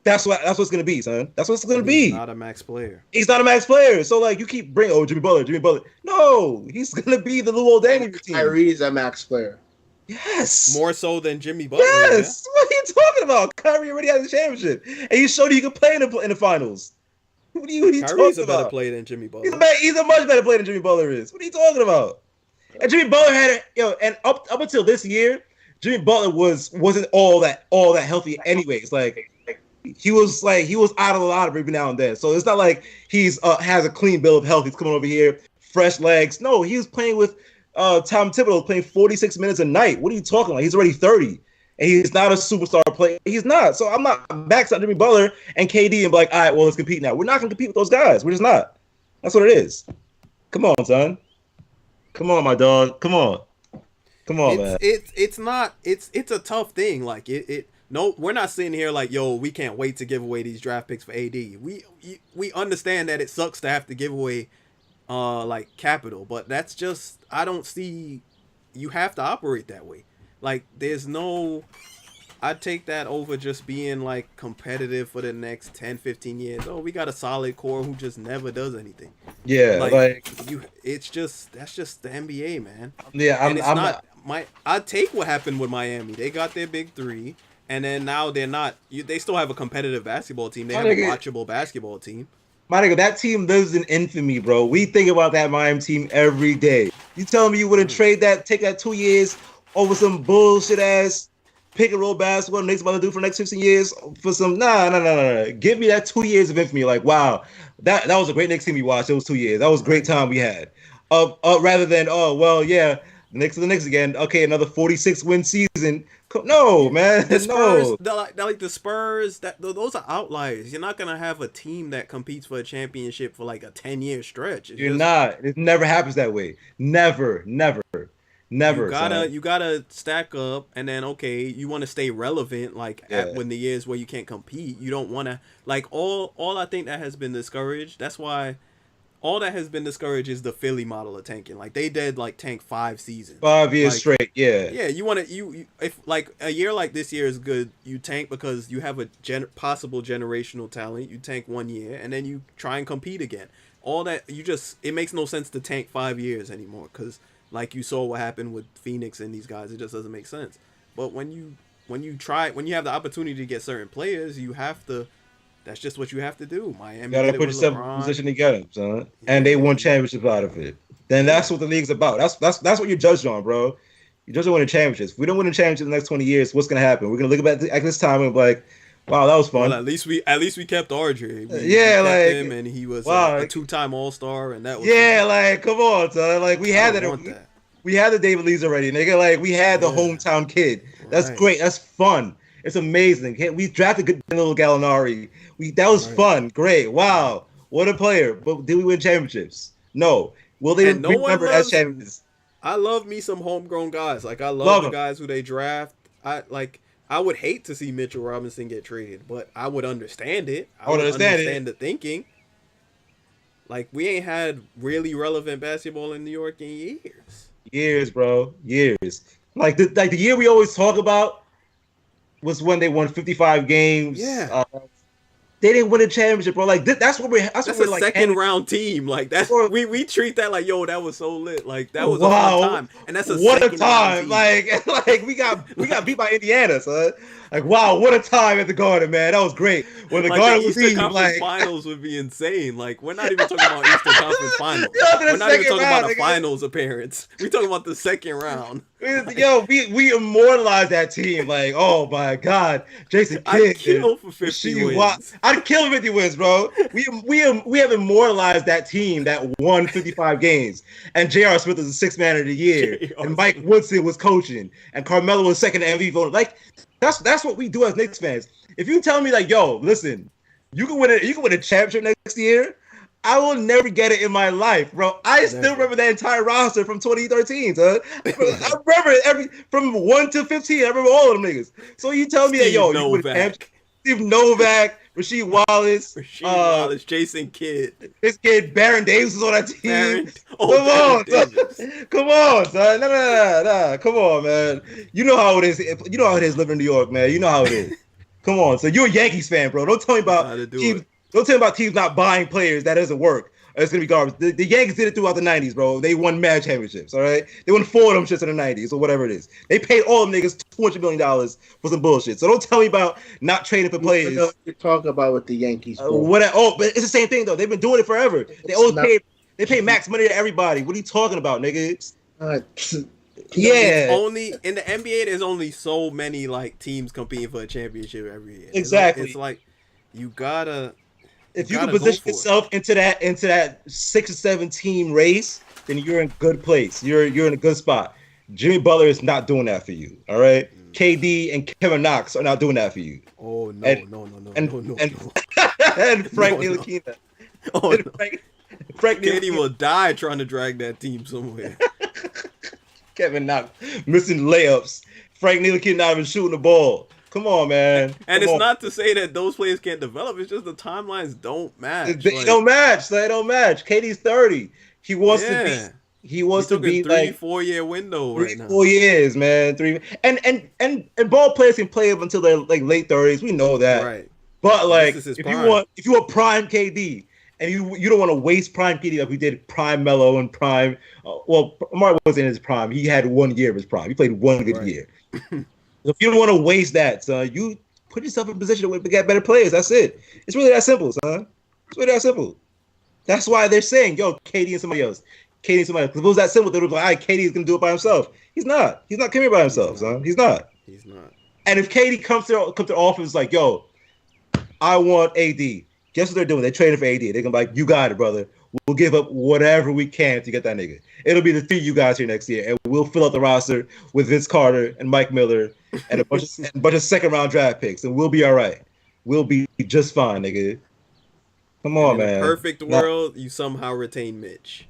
That's what it's going to be, son. That's what it's going to be. He's not a max player. He's not a max player. So like you keep bringing Jimmy Butler. No, he's going to be the Luol Deng of your team. Kyrie's a max player. Yes. More so than Jimmy Butler. Yes. Yeah? What are you talking about? Kyrie already had the championship, and he showed you could play in the finals. What are you Kyrie's talking a better about? player than Jimmy He's Butler. he's a much better player than Jimmy Butler is. What are you talking about? And Jimmy Butler had and up until this year, Jimmy Butler wasn't all that healthy anyways. Like he was out of the lottery every now and then. So it's not like he's has a clean bill of health. He's coming over here, fresh legs. No, he was playing with Tom Thibodeau, playing 46 minutes a night. What are you talking about? He's already 30. And he's not a superstar player. He's not. So I'm not maxing out Jimmy Butler and KD and be like, all right, well, let's compete now. We're not going to compete with those guys. We're just not. That's what it is. Come on, son. Come on, my dog. Come on. Come on, man. It's a tough thing. Like no, we're not sitting here like, yo, we can't wait to give away these draft picks for AD. We understand that it sucks to have to give away like capital, but that's just, I don't see, you have to operate that way. Like, there's no, I'd take that over just being like competitive for the next 10, 15 years. Oh, we got a solid core who just never does anything. Yeah, that's just the NBA, man. Yeah, I'm not I take what happened with Miami. They got their big three, and then now they're not. They still have a competitive basketball team. They have a watchable basketball team. My nigga, that team lives in infamy, bro. We think about that Miami team every day. You telling me you wouldn't trade that, take that 2 years over some bullshit ass pick and roll basketball Knicks about to do for the next 15 years for some nah. Give me that 2 years of infamy. Like, wow, that was a great Knicks team we watched. It was 2 years. That was a great time we had. Rather than, oh well, yeah, the Knicks are the Knicks again. Okay, another 46 win season. No, man. The Spurs, no. like the Spurs, those are outliers. You're not gonna have a team that competes for a championship for like a 10-year stretch. You're not. It never happens that way. Never. You gotta stack up, and then okay, you want to stay relevant. Like when the years where you can't compete, you don't want to like all. I think that has been discouraged. That's why all that has been discouraged is the Philly model of tanking. Like they did like tank 5 seasons, 5 years straight. Yeah. Yeah, you want to you if like a year like this year is good. You tank because you have a possible generational talent. You tank 1 year, and then you try and compete again. All that it makes no sense to tank 5 years anymore because. Like you saw what happened with Phoenix and these guys, it just doesn't make sense. But when you have the opportunity to get certain players, you have to. That's just what you have to do. Miami, you gotta put yourself in a position to get them, son. Yeah. And they won championships out of it. Then that's what the league's about. That's what you're judged on, bro. You're judged on winning championships. If we don't win a championship in the next 20 years, what's gonna happen? We're gonna look at this time and be like, wow, that was fun. Well, at least we kept RJ. We kept him, and he was a 2-time All-Star, and that was like come on, son. Like we had that. We had the David Lees already, nigga. Like we had the hometown kid. That's great. That's fun. It's amazing. We drafted good little Gallinari. That was fun. Great. Wow, what a player. But did we win championships? No. Will they remember as champions? I love me some homegrown guys. Like I love the guys who they draft. I would hate to see Mitchell Robinson get traded, but I would understand it. I would understand the thinking. Like, we ain't had really relevant basketball in New York in years. Years, bro. Years. Like the year we always talk about was when they won 55 games. Yeah. They didn't win a championship, bro. Like that's what we're. That's a like second round team. Like that's we treat that like, yo, that was so lit. Like that was a fun time, and that's what a time. Like we got beat by Indiana, son. Like wow, what a time at the Garden, man. That was great. When the Garden was Eastern Conference Finals would be insane. Like we're not even talking about Eastern Conference Finals. We're not even talking about a finals appearance. We're talking about the second round. Yo, we immortalized that team. Like, oh my God, Jason Kidd. I'd kill for 50 wins. I'd kill 50 wins, bro. We have immortalized that team that won 55 games. And J.R. Smith was the sixth man of the year. And Mike Woodson was coaching. And Carmelo was second MVP voter. Like, that's what we do as Knicks fans. If you tell me like, yo, listen, you can win a championship next year, I will never get it in my life, bro. I still remember that entire roster from 2013, son. I remember from 1 to 15. I remember all of them niggas. So you tell me that, yo, you would have Steve Novak, Rasheed Wallace, Jason Kidd. This kid, Baron Davis was on that team. Come on, son. No. Come on, man. You know how it is. You know how it is living in New York, man. You know how it is. Come on. So you're a Yankees fan, bro. Don't tell me about teams. Don't tell me about teams not buying players. That doesn't work. it's gonna be garbage. The Yankees did it throughout the '90s, bro. They won mad championships. All right, they won 4 of them shits in the '90s or whatever it is. They paid all them niggas $200 million for some bullshit. So don't tell me about not trading for players. What you talk about with the Yankees? Bro. But it's the same thing though. They've been doing it forever. They pay max money to everybody. What are you talking about, nigga? Yeah. Only in the NBA, there's only so many like teams competing for a championship every year. Exactly. It's like you gotta. If you can position yourself into that 6 or 7 team race, then you're in good place. You're in a good spot. Jimmy Butler is not doing that for you. All right. KD and Kevin Knox are not doing that for you. Oh no, and Frank Ntilikina. Oh no. Frank KD will die trying to drag that team somewhere. Kevin Knox missing layups. Frank Ntilikina not even shooting the ball. Come on, man. And it's not to say that those players can't develop. It's just the timelines don't match. They don't match. They don't match. KD's 30. He wants to be. He wants to be like 3-4 year window right now. 4 years, man. 3 and ball players can play up until they're like late 30s. We know that. Right. But like if you want prime KD and you don't want to waste prime KD like we did prime Melo and prime. Well, Mark wasn't in his prime. He had 1 year of his prime. He played 1 good year. So if you don't want to waste that, son, you put yourself in a position to get better players. That's it. It's really that simple, son. It's really that simple. That's why they're saying, yo, KD and somebody else. KD and somebody else. If it was that simple, they would be like, all right, KD's going to do it by himself. He's not. He's not coming by himself, son. He's not. He's not. And if KD comes to office like, yo, I want AD. Guess what they're doing? They're trading for AD. They're going to be like, you got it, brother. We'll give up whatever we can to get that nigga. It'll be the 3 you guys here next year, and we'll fill out the roster with Vince Carter and Mike Miller and a bunch of second-round draft picks, and we'll be all right. We'll be just fine, nigga. Come on, man. In a perfect world, you somehow retain Mitch.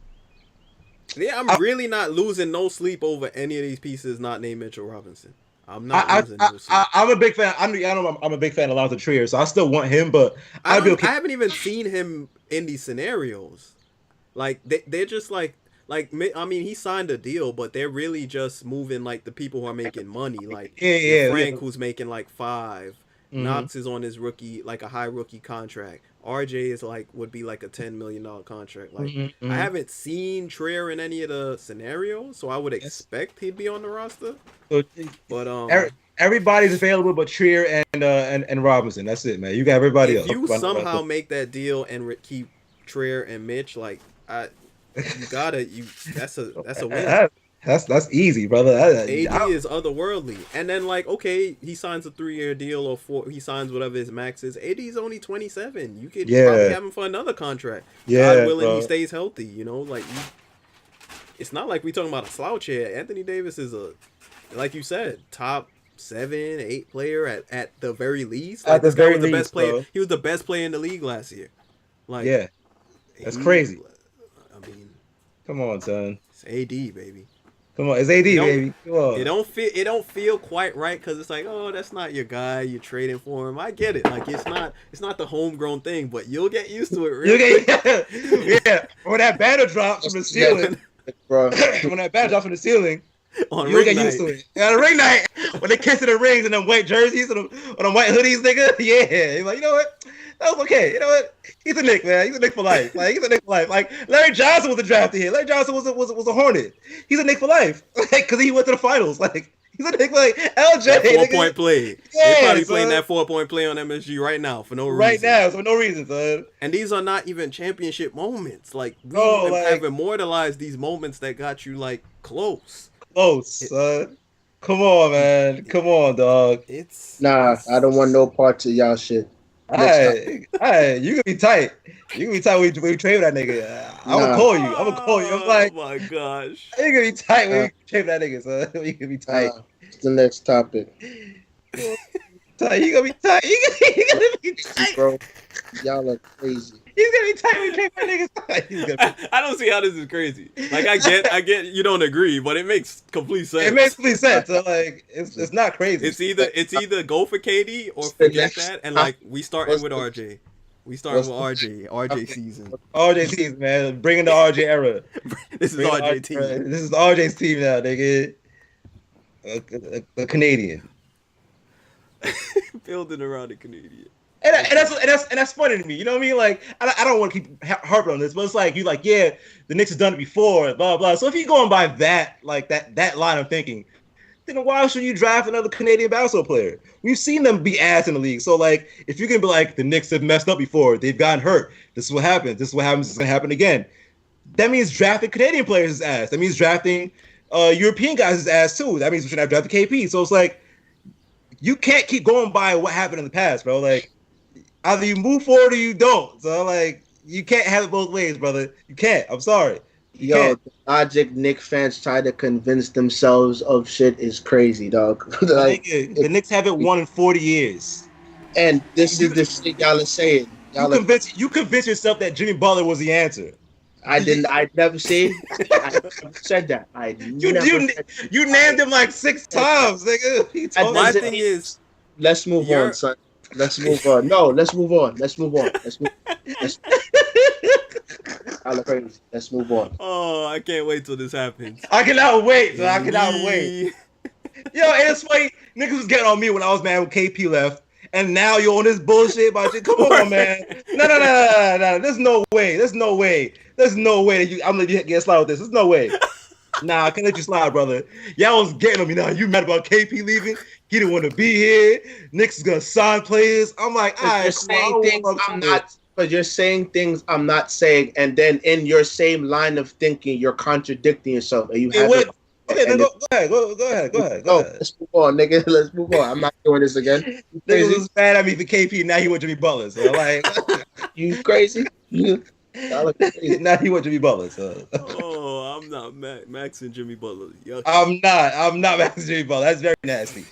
Yeah, I'm really not losing no sleep over any of these pieces not named Mitchell Robinson. I'm not losing no sleep. I'm a big fan. I'm a big fan of Lonzo Trier, so I still want him, but I haven't even seen him in these scenarios. Like they're just like I mean, he signed a deal, but they're really just moving like the people who are making money, like Frank who's making like 5. Mm-hmm. Knox is on his rookie, like a high rookie contract. RJ is like would be like a $10 million contract. Like I haven't seen Trier in any of the scenarios, so I would expect he'd be on the roster. But everybody's available but Trier and Robinson. That's it, man. You got everybody else. If you somehow make that deal and keep Trier and Mitch, like that's a win. That's easy, brotber. AD is otherworldly, and then like okay, he signs a 3-year deal or 4. He signs whatever his max is. AD's only 27. You could probably have him for another contract. God willing, he stays healthy. You know, like it's not like we talking about a slouch here. Anthony Davis is like you said, top 7, 8 player at the very least. Like this guy was the best player. He was the best player in the league last year. Like that's crazy. I mean, come on, son. It's AD, baby. Come on, it's AD, baby. Come on. It don't feel quite right because it's like, oh, that's not your guy. You're trading for him. I get it. Like it's not the homegrown thing, but you'll get used to it. Really. Yeah. When that banner drops from the ceiling, bro. When that banner drops from the ceiling, you'll get used to it. On ring night, when they kiss the rings and them white jerseys and them white hoodies, nigga. Yeah, he's like, you know what? That was okay. You know what? He's a Knick, man. He's a Knick for life. Like he's a Knick for life. Like Larry Johnson was a drafted here. Larry Johnson was a Hornet. He's a Knick for life. Like because he went to the finals. Like he's a Knick for like LJ. That 4-point play. Yeah, they probably playing that 4-point play on MSG right now for no reason. Right now, for no reason, son. And these are not even championship moments. Like we have immortalized these moments that got you like close. Son. Come on, man. Come on, dog. I don't want no parts of y'all shit. Hey, you gonna be tight. You gonna be tight when you trade with that nigga. I'm gonna call you. I'm like, oh my gosh. You gonna be tight when you trade with that nigga, son. You gonna be tight. It's the next topic. You gonna be tight. You gonna be tight, bro. Y'all are crazy. He's gonna be tight when you trade with that nigga. I don't see how this is crazy. Like I get you don't agree, but it makes complete sense. It makes complete sense. So like it's not crazy. It's either go for KD or forget that, and like we starting with RJ. We starting with RJ. RJ season. RJ season, man. Bringing the RJ era. This is RJ team. This is RJ's team now, nigga. A Canadian. Building around a Canadian. And that's funny to me. You know what I mean? Like, I don't want to keep harping on this, but it's like you like, yeah, the Knicks have done it before, blah blah. So if you're going by that, like that line of thinking, then why should you draft another Canadian basketball player? We've seen them be ass in the league. So like, if you're gonna be like, the Knicks have messed up before, they've gotten hurt. This is what happens. This is what happens. It's gonna happen again. That means drafting Canadian players is ass. That means drafting European guys is ass too. That means we should have drafted KP. So it's like, you can't keep going by what happened in the past, bro. Like, either you move forward or you don't. So like, you can't have it both ways, brother. You can't. I'm sorry. The logic Knicks fans try to convince themselves of shit is crazy, dog. Like, the Knicks haven't won in 40 years. And this is the shit y'all are saying. You convince yourself that Jimmy Butler was the answer. I didn't. I never said. I never said that. You named him like 6 times, nigga. My thing is, let's move on, son. Let's move on. No, let's move on. Let's move on. I look crazy. Let's move on. Oh, I can't wait till this happens. I cannot wait. So I cannot wait. Yo, and it's funny. Niggas was getting on me when I was mad when KP left. And now you're on this bullshit about you. Come on, man. No. There's no way. There's no way that I'm gonna let you get slide with this. There's no way. Nah, I can't let you slide, brother. Y'all was getting on me now. You mad about KP leaving? He didn't want to be here. Knicks is gonna sign players. I'm like, all right, but you're saying things I'm not saying, and then in your same line of thinking, you're contradicting yourself. And you have okay, then go ahead. No, let's move on, nigga. Let's move on. I'm not doing this again. Niggas was mad at me for KP. Now he want Jimmy Butler. So like, you crazy? Now he want Jimmy Butler. So. Oh, I'm not maxing Jimmy Butler. Yuck. I'm not maxing Jimmy Butler. That's very nasty.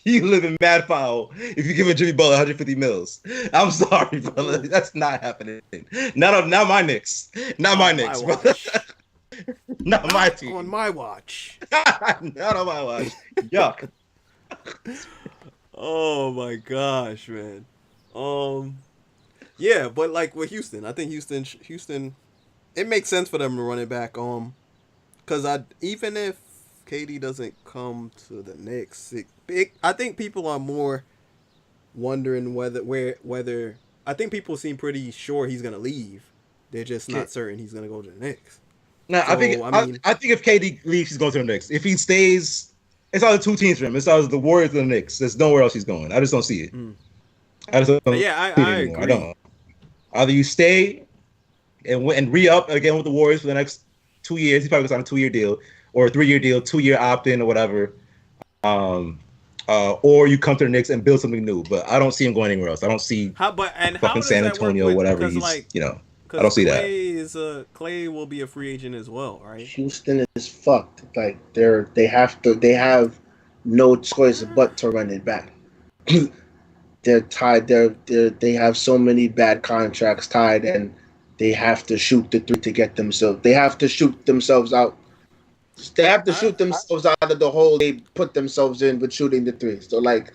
You live in mad foul if you give a Jimmy Butler 150 mils. I'm sorry, brother. That's not happening. Not my Knicks. Not my Knicks, brother. Not my team. On my watch. Not on my watch. Yuck. Oh my gosh, man. Yeah, but like with Houston, I think Houston, it makes sense for them to run it back. Because even if KD doesn't come to the Knicks, I think people are more wondering whether I think people seem pretty sure he's gonna leave. They're just not certain he's gonna go to the Knicks. No, so, I think if KD leaves, he's going to the Knicks. If he stays, it's either 2 teams for him. It's either the Warriors or the Knicks. There's nowhere else he's going. I just don't see it. I agree. I don't. Either you stay and re-up again with the Warriors for the next 2 years. He's probably going to sign a 2-year deal or a 3-year deal, 2-year opt-in or whatever. Or you come to the Knicks and build something new. But I don't see him going anywhere else. I don't see fucking San Antonio, whatever. He's, I don't see that. Clay will be a free agent as well, right? Houston is fucked. Like they have no choice but to run it back. They're tied. They have so many bad contracts tied, and they have to shoot the 3 to get themselves. They have to shoot themselves out. They have to shoot themselves out of the hole they put themselves in with shooting the 3. So like,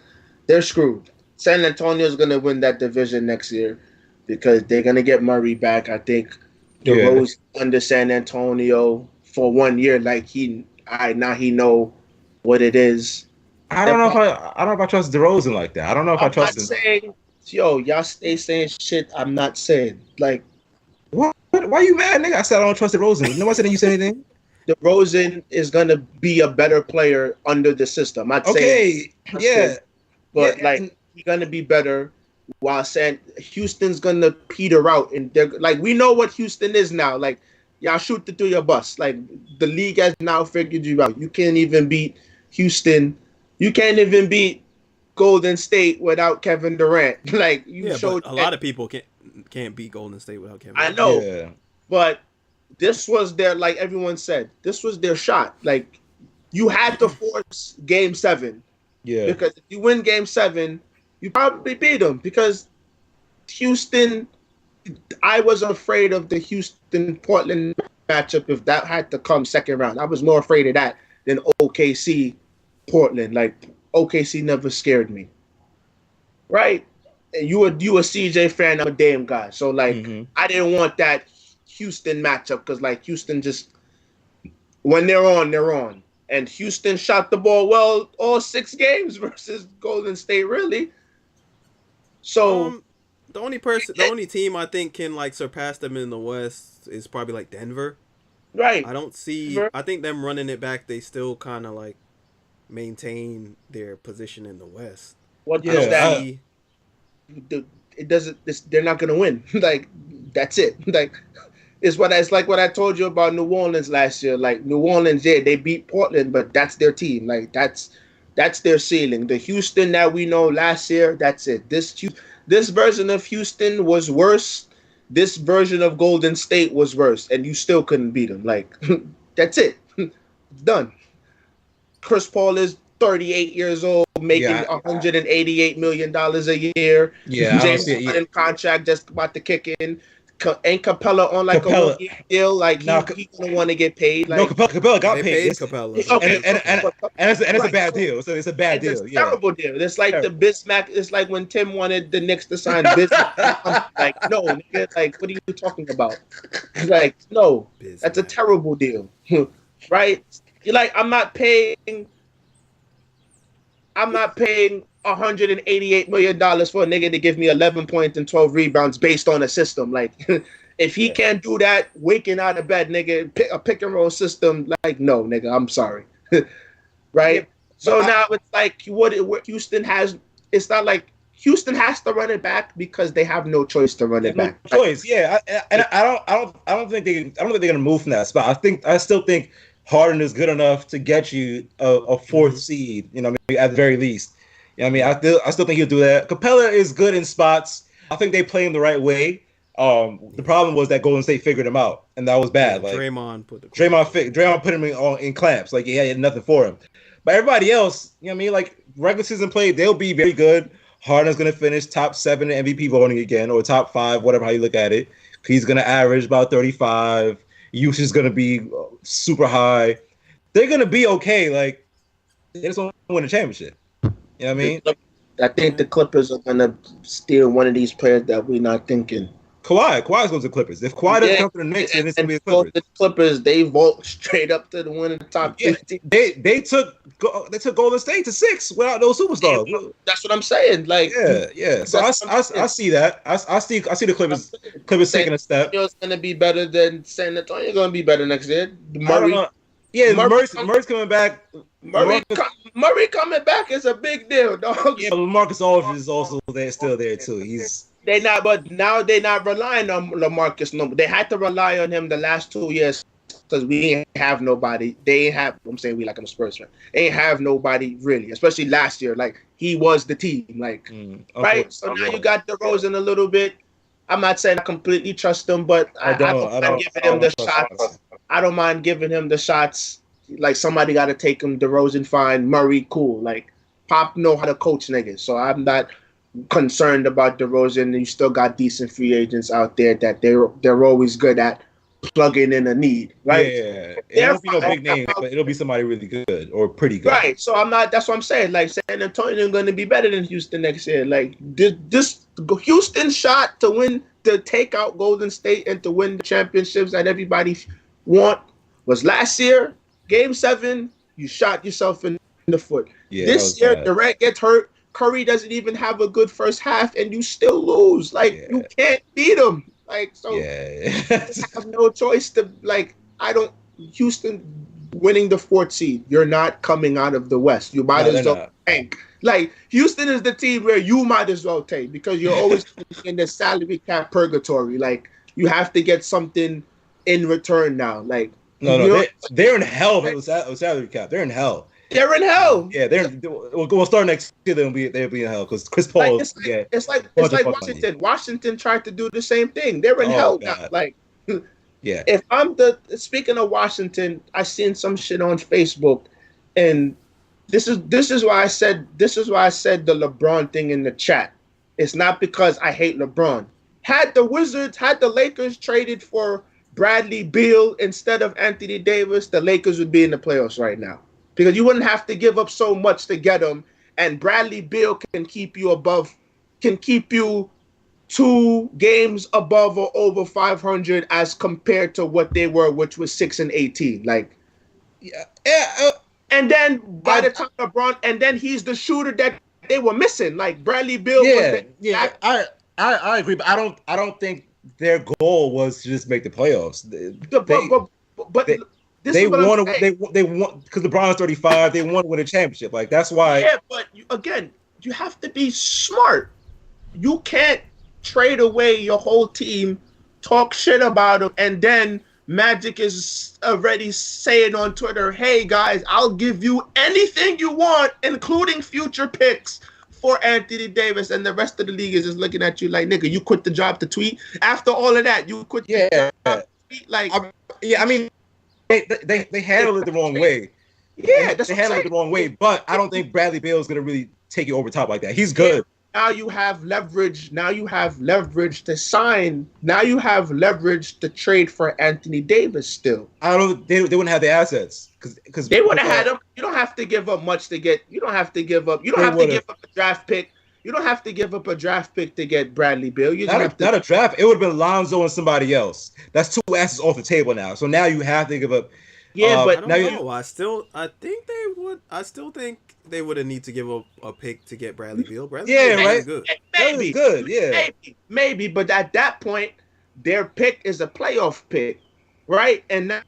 they're screwed. San Antonio's gonna win that division next year, because they're going to get Murray back. I think DeRozan under San Antonio for 1 year, like now he know what it is. I don't know if I trust DeRozan like that. I don't know if I trust him. Saying, y'all stay saying shit I'm not saying. Like, what? Why you mad, nigga? I said I don't trust DeRozan. Nobody said you said anything. DeRozan is going to be a better player under the system. I'd say. Yeah. But he's going to be better. While saying Houston's gonna peter out, and they're like, we know what Houston is now. Like, y'all shoot the 3 of us. Like, the league has now figured you out. You can't even beat Houston. You can't even beat Golden State without Kevin Durant. Like, you showed but a lot of people can't beat Golden State without Kevin Durant. I know, but this was their, like everyone said, this was their shot. Like, you had to force Game 7. Yeah, because if you win Game 7. You probably beat them, because Houston, I was afraid of the Houston-Portland matchup if that had to come second round. I was more afraid of that than OKC-Portland. Like, OKC never scared me. Right? And you a CJ fan, I'm a Dame guy. So, like, I didn't want that Houston matchup, because, like, Houston just, when they're on, they're on. And Houston shot the ball well all 6 games versus Golden State, really. So the only team I think can like surpass them in the West is probably like Denver. Right. I don't see. I think them running it back, they still kind of like maintain their position in the West. What does that? It doesn't. They're not gonna win. Like that's it. Like it's like what I told you about New Orleans last year. Like New Orleans, yeah, they beat Portland, but that's their team. Like that's their ceiling. The Houston that we know last year, that's it. This version of Houston was worse. This version of Golden State was worse, and you still couldn't beat them. Like, that's it. Done. Chris Paul is 38 years old, making $188 million a year. Yeah, James Harden contract just about to kick in. Ain't Capella on like a 1 year deal? Like he's gonna want to get paid. Like, no, Capella got paid. Capella. Okay, and it's a bad deal. So it's a bad deal. It's a terrible deal. It's like the Bismack. It's like when Tim wanted the Knicks to sign Bismack. Like, no, nigga. Like, what are you talking about? Like, no, Bismack. That's a terrible deal, right? You're like, I'm not paying $188 million for a nigga to give me 11 points and 12 rebounds based on a system. Like, if he can't do that, waking out of bed, nigga, a pick and roll system, like, no, nigga, I'm sorry. Right? Yeah, so now it's like what Houston has. It's not like Houston has to run it back because they have no choice to run it back. No choice, yeah. I don't think they're gonna move from that spot. I still think Harden is good enough to get you a fourth seed. You know, maybe at the very least. You know what I mean? I still think he'll do that. Capella is good in spots. I think they play him the right way. The problem was that Golden State figured him out, and that was bad. Yeah, like Draymond put him in clamps. Like he had nothing for him. But everybody else, you know what I mean? Like regular season play, they'll be very good. Harden's gonna finish top 7 in MVP voting again, or top 5, whatever how you look at it. He's gonna average about 35. Usage is gonna be super high. They're gonna be okay. Like they just want to win a championship. You know what I mean? I think the Clippers are going to steal one of these players that we're not thinking. Kawhi's going to the Clippers. If Kawhi doesn't come to the Knicks, then it's going to be the Clippers. The Clippers, they vault straight up to the one of the top 15. They took Golden State to 6 without those superstars. Yeah, that's what I'm saying. Like, yeah. So I see that. I see the Clippers taking a step. It's going to be better than San Antonio. Going to be better next year. Murray's coming back. Murray coming back is a big deal, dog. Yeah, but LaMarcus Aldridge is also still there too. But now they're not relying on LaMarcus no more. They had to rely on him the last 2 years because we ain't have nobody. They ain't have. I'm saying we like I'm a Spurs fan. They ain't have nobody really, especially last year. Like he was the team, like right. So now you got DeRozan a little bit. I'm not saying I completely trust him, but I don't mind giving him the shots. I don't mind giving him the shots. Like somebody got to take him. DeRozan fine, Murray cool. Like Pop know how to coach niggas, so I'm not concerned about DeRozan. You still got decent free agents out there that they're always good at plugging in a need, right? Yeah, it won't be no big name, but it'll be somebody really good or pretty good, right? So I'm not. That's what I'm saying. Like San Antonio is going to be better than Houston next year. Like this Houston shot to take out Golden State and to win the championships that everybody want was last year. Game 7, you shot yourself in the foot. Yeah, this year, Durant gets hurt. Curry doesn't even have a good first half, and you still lose. Like you can't beat him. Like so, I have no choice to Houston winning the 4th seed. You're not coming out of the West. You might as well tank. Like Houston is the team where you might as well take because you're always in the salary cap purgatory. Like you have to get something in return now. Like. They're in hell with salary cap. They're in hell. They're in hell. Yeah, we'll start next year. They'll be in hell because Chris Paul. It's like Washington. Washington tried to do the same thing. They're in hell now. Like, yeah. If I'm speaking of Washington, I seen some shit on Facebook, and this is why I said the LeBron thing in the chat. It's not because I hate LeBron. Had the Lakers traded for Bradley Beal instead of Anthony Davis, the Lakers would be in the playoffs right now because you wouldn't have to give up so much to get him. And Bradley Beal can keep you 2 games above or over 500 as compared to what they were, which was 6-18. Like, and then by the time LeBron, and then he's the shooter that they were missing. Like Bradley Beal. I agree, but I don't think their goal was to just make the playoffs. But this They is what I'm want to. saying. They want because LeBron's 35. They want to win a championship. Like that's why. Yeah, but again, you have to be smart. You can't trade away your whole team, talk shit about them, and then Magic is already saying on Twitter, "Hey guys, I'll give you anything you want, including future picks for Anthony Davis," and the rest of the league is just looking at you like, "Nigga, you quit the job to tweet." After all of that, you quit the job to tweet. Like, I mean, they handled it the wrong way. Yeah, they handled it the wrong way. But I don't think Bradley Beal is gonna really take you over top like that. He's good. Now you have leverage. Now you have leverage to sign. Now you have leverage to trade for Anthony Davis. Still, I don't. They wouldn't have the assets because they would have had him. You don't have to give up much to get. You don't have to give up. You don't have to give up a draft pick. You don't have to give up a draft pick to get Bradley Beal. You just have to. Not a draft. It would have been Lonzo and somebody else. That's two assets off the table now. So now you have to give up. Yeah, but now I think they would. I still think they would have need to give up a pick to get Bradley Beal. Bradley Beal right. Good. Maybe good. Yeah, maybe. But at that point, their pick is a playoff pick, right? And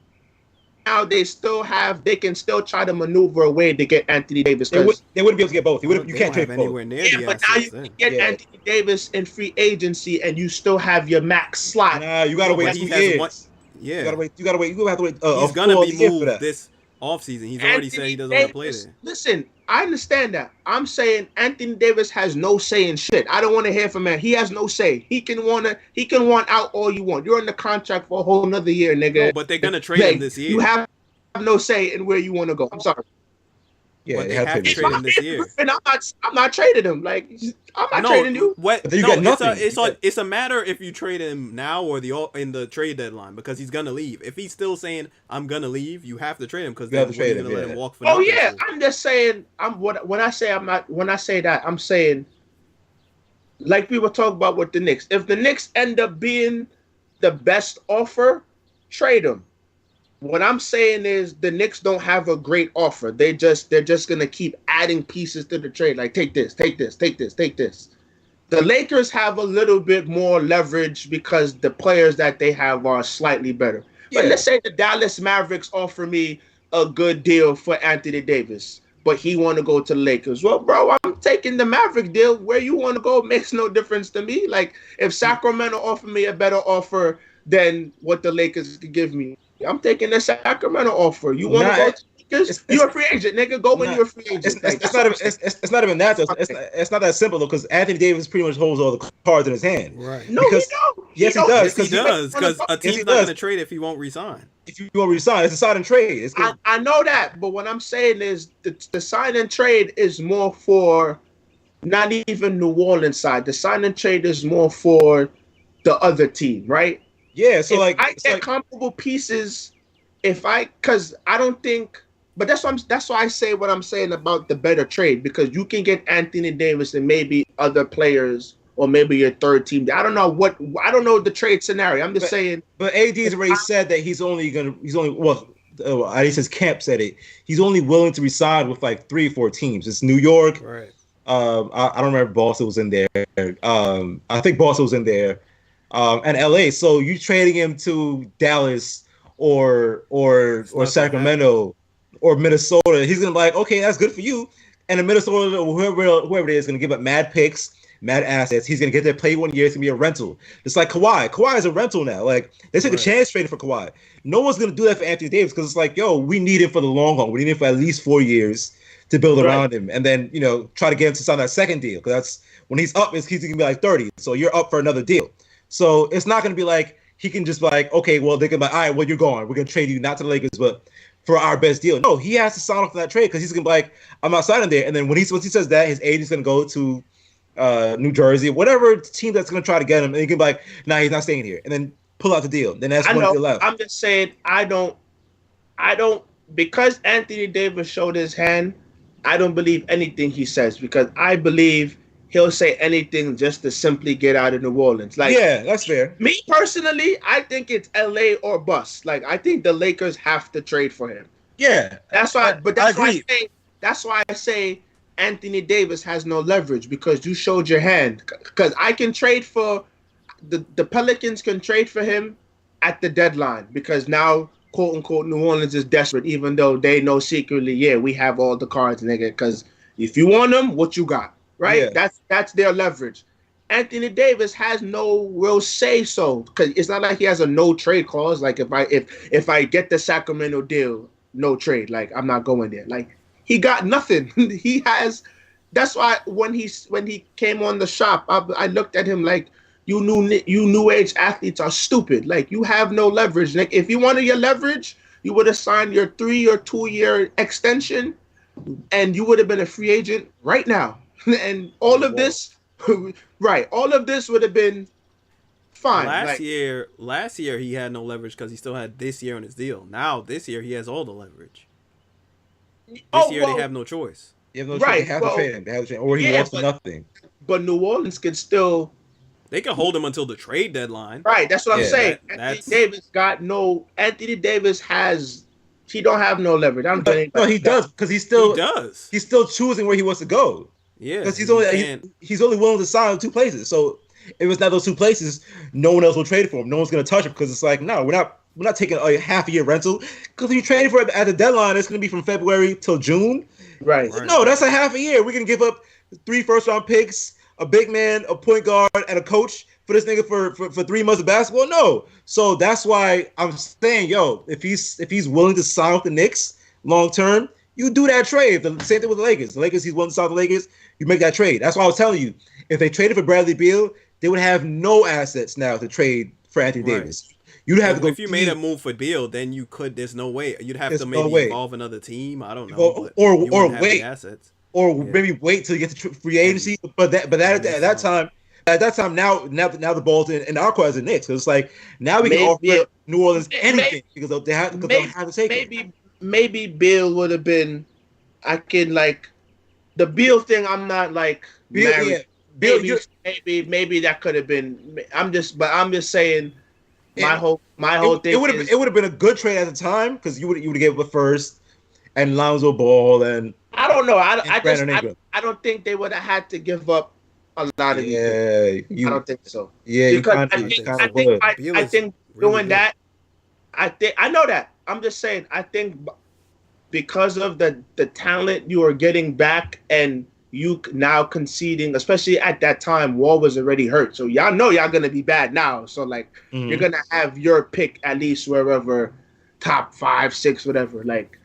now they can still try to maneuver a way to get Anthony Davis. They wouldn't be able to get both. You can't trade anywhere near the but now you can get Anthony Davis in free agency, and you still have your max slot. Nah, you gotta wait 2 years. You gotta wait. You have to wait. He's gonna be moved this offseason. He's already said he doesn't want to play there. Listen, I understand that. I'm saying Anthony Davis has no say in shit. I don't want to hear from him. He has no say. He can want out all you want. You're in the contract for a whole another year, nigga. No, but they're gonna trade him this year. You have no say in where you want to go. I'm sorry. Yeah, but they have to trade him this year. And I'm not trading him. Like, I'm not trading you. It's a matter if you trade him now or in the trade deadline, because he's gonna leave. If he's still saying I'm gonna leave, you have to trade him, because they're gonna let him walk for nothing. Yeah, I'm just saying. When I say that, I'm saying, like we were talking about with the Knicks. If the Knicks end up being the best offer, trade him. What I'm saying is the Knicks don't have a great offer. They're just gonna keep adding pieces to the trade. Like, take this, take this, take this, take this. The Lakers have a little bit more leverage because the players that they have are slightly better. Yeah. But let's say the Dallas Mavericks offer me a good deal for Anthony Davis, but he want to go to the Lakers. Well, bro, I'm taking the Maverick deal. Where you want to go makes no difference to me. Like, if Sacramento offer me a better offer than what the Lakers could give me, I'm taking the Sacramento offer. You want to go to Lakers? You're a free agent, nigga. Go when you're a free agent. It's not even that. It's not that simple, though, because Anthony Davis pretty much holds all the cards in his hand. Right. No, he don't. Yes, he does. Yes, he does, because a team's not going to trade if he won't resign. If you won't resign, it's a sign and trade. I know that, but what I'm saying is the sign and trade is more for not even New Orleans side. The sign and trade is more for the other team, right? Yeah, so if I get comparable pieces, because I don't think, but that's why I say what I'm saying about the better trade, because you can get Anthony Davis and maybe other players, or maybe your third team. I don't know the trade scenario. I'm just saying. But AD's already said that at least his camp said it. He's only willing to resign with like 3 or 4 teams. It's New York. Right. I don't remember if Boston was in there. I think Boston was in there. And LA. So you trading him to Dallas or Sacramento or Minnesota, he's gonna be like, okay, that's good for you. And in Minnesota, whoever it is, gonna give up mad picks, mad assets. He's gonna get there, play 1 year. It's gonna be a rental. It's like Kawhi. Kawhi is a rental now. Like, they took a chance trading for Kawhi. No one's gonna do that for Anthony Davis, because it's like, yo, we need him for the long haul. We need him for at least 4 years to build around him, and then try to get him to sign that second deal, because that's when he's up. He's gonna be like 30. So you're up for another deal. So it's not going to be like he can just be like, okay, well, they can be like, all right, well, you're gone. We're going to trade you not to the Lakers, but for our best deal. No, he has to sign off on that trade, because he's going to be like, I'm not signing there. And then once he says that, his agent's going to go to New Jersey, whatever team that's going to try to get him. And he can be like, nah, he's not staying here. And then pull out the deal. Then that's one deal left. I'm just saying, I don't, because Anthony Davis showed his hand, I don't believe anything he says, because I believe he'll say anything just to simply get out of New Orleans. Like, yeah, that's fair. Me personally, I think it's LA or bust. Like, I think the Lakers have to trade for him. Yeah, that's why. But that's why I say Anthony Davis has no leverage because you showed your hand. Because I can trade for the Pelicans can trade for him at the deadline because now, quote unquote, New Orleans is desperate, even though they know secretly, yeah, we have all the cards, nigga. Because if you want them, what you got, right? Yeah. That's their leverage. Anthony Davis has no real say so because it's not like he has a no trade clause. Like if I get the Sacramento deal, no trade. Like I'm not going there. Like he got nothing. He has. That's why when he came on the shop, I looked at him like you new age athletes are stupid. Like you have no leverage. Like if you wanted your leverage, you would have signed your 3 or 2 year extension, and you would have been a free agent right now. And all of this. Right, all of this would have been fine. Last year he had no leverage because he still had this year on his deal. Now this year he has all the leverage. This year they have no choice. You have no choice. They have to trade him. They have to trade him, or he wants for nothing. But New Orleans can still. They can hold him until the trade deadline. Right, that's what I'm saying. Anthony Davis has. He don't have no leverage. No, he does because he's still choosing where he wants to go. Yeah, because he's only willing to sign in 2 places. So if it's not those 2 places, no one else will trade for him. No one's going to touch him because it's like, no, we're not taking a half a year rental. Because if you trade for it at the deadline, it's going to be from February till June. Right. No, that's a half a year. We're going to give up 3 first-round picks, a big man, a point guard, and a coach for this nigga for 3 months of basketball. No. So that's why I'm saying, yo, if he's willing to sign with the Knicks long term, you do that trade. The same thing with the Lakers. The Lakers, he's willing to sign with the Lakers. You make that trade. That's why I was telling you, if they traded for Bradley Beal, they would have no assets now to trade for Anthony Davis. You'd have to go. If you made a move for Beal, then you could. There's no way. You'd have to maybe involve another team. I don't know. Or wait. Assets. Or maybe wait till you get to free agency. But at that time, now the ball's in our court as the Knicks. Because it's like now we can offer New Orleans anything because they have to take it. Maybe Beal would have been. I can like. The Beal thing, I'm not like Beal, married. Yeah. Maybe that could have been. I'm just saying. My whole thing. It would have been a good trade at the time because you would have gave up a first and Lonzo Ball and I don't know. I don't think they would have had to give up a lot of these. I don't think so. Yeah, because I think doing that. I know that. I'm just saying. I think. Because of the talent you are getting back and you now conceding, especially at that time, Wall was already hurt. So y'all know y'all going to be bad now. So, like, you're going to have your pick at least wherever, top 5, 6, whatever. Like,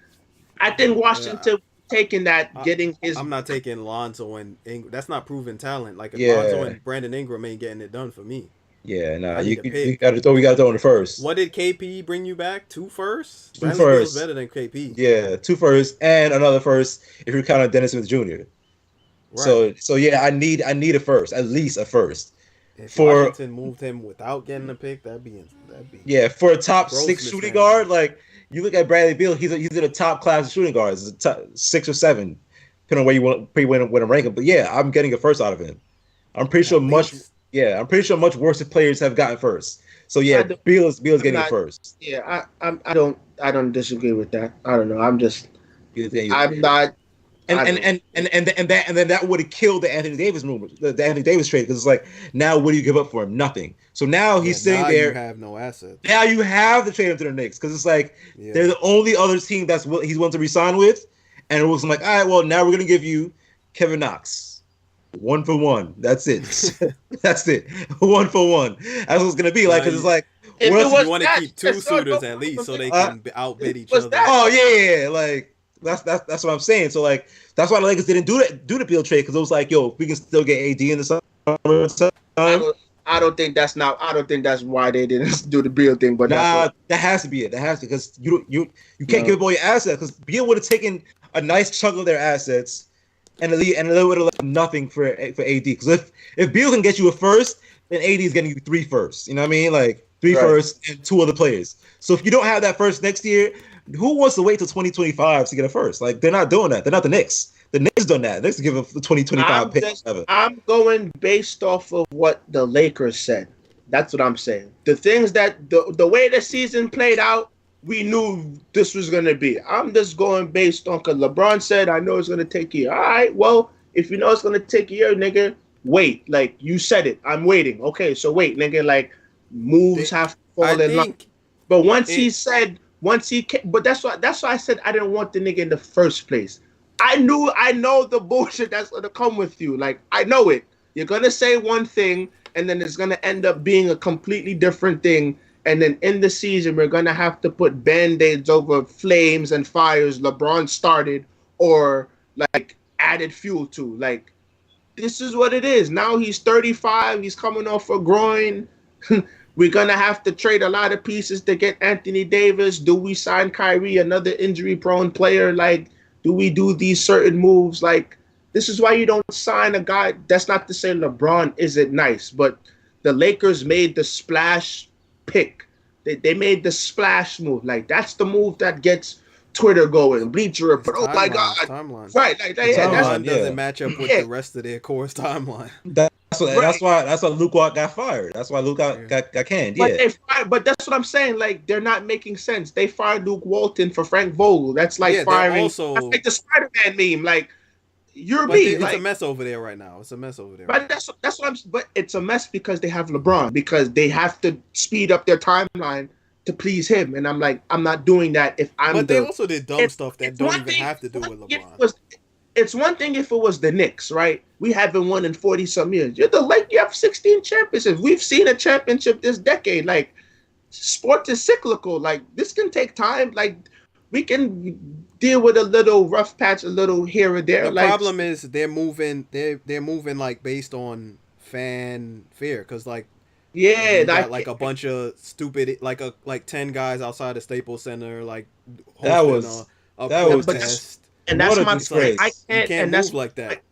I think Washington taking that, getting his... I'm not taking Lonzo and Ingram. That's not proven talent. Like, Lonzo and Brandon Ingram ain't getting it done for me. Yeah, no, we got to throw in the first. What did KP bring you back? 2 firsts? 2 firsts. Better than KP. Yeah, 2 firsts and another first if you're counting Dennis Smith Jr. Right. So yeah, I need a first, at least a first. If Washington moved him without getting a pick, that'd be for a top 6 shooting guard. Like you look at Bradley Beal, he's in a top class of shooting guards, a top 6 or 7, depending on where you want to rank him. But yeah, I'm getting a first out of him. I'm pretty sure much worse players have gotten first. So yeah, Beal is getting it first. Yeah, I don't disagree with that. I don't know. I'm not. And then that would have killed the Anthony Davis movement, the Anthony Davis trade, because it's like now what do you give up for him? Nothing. So now he's sitting there. You have no assets. Now you have to trade him to the Knicks because it's like they're the only other team that's he's willing to resign with, and it was like, all right, well now we're gonna give you Kevin Knox. 1 for 1. That's it. That's it. 1 for 1. That's what it's gonna be like. Because it's like, you want to keep 2 suitors at least so they can outbid each other. Oh yeah, like that's what I'm saying. So like that's why the Lakers didn't do the Beal trade because it was like, yo, we can still get AD in the summer. I don't think that's why they didn't do the Beal thing. But that has to be it. That has to because you can't give away your assets because Beal would have taken a nice chunk of their assets. And they would have left nothing for AD. Because if Beal can get you a first, then AD is getting you 3 firsts. You know what I mean? Like 3 firsts and 2 other players. So if you don't have that first next year, who wants to wait till 2025 to get a first? Like they're not doing that. They're not the Knicks. The Knicks done that. The Knicks give up the 2025 pick. I'm going based off of what the Lakers said. That's what I'm saying. The things that the way the season played out, we knew this was gonna be. I'm just going based on because LeBron said I know it's gonna take a year. All right, well, if you know it's gonna take a year, nigga, wait. Like you said it, I'm waiting. Okay, so wait, nigga. Like moves have to I fall in line. think But but that's why I said I didn't want the nigga in the first place. I know the bullshit that's gonna come with you. Like I know it. You're gonna say one thing, and then it's gonna end up being a completely different thing. And then in the season, we're gonna have to put band-aids over flames and fires LeBron started or like added fuel to. Like this is what it is. Now he's 35. He's coming off a groin. We're gonna have to trade a lot of pieces to get Anthony Davis. Do we sign Kyrie, another injury-prone player? Like, do we do these certain moves? Like, this is why you don't sign a guy. That's not to say LeBron isn't nice, but the Lakers made the splash pick. They made the splash move. Like, that's the move that gets Twitter going, Bleacher Report. Oh my God! Timelines. Right? Like, timeline doesn't match up with the rest of their core's timeline. That's why Luke got fired. That's why Luke got canned. Yeah. But that's what I'm saying. Like they're not making sense. They fired Luke Walton for Frank Vogel. That's like firing. That's like the Spider-Man meme. Like you're me. It's a mess over there right now. It's a mess over there. But that's what I'm. But it's a mess because they have LeBron because they have to speed up their timeline to please him. And I'm like, I'm not doing that if I'm. But they also did dumb stuff that don't even have to do with LeBron. It's one thing if it was the Knicks, right? We haven't won in 40-some years. You have 16 championships. We've seen a championship this decade. Like, sport is cyclical. Like, this can take time. Like, we can deal with a little rough patch, a little here or there. The problem is they're moving like based on fan fear, because like like a bunch of stupid like 10 guys outside the Staples Center like hosting a protest. And that's my disgrace. I can't, you can't move like that.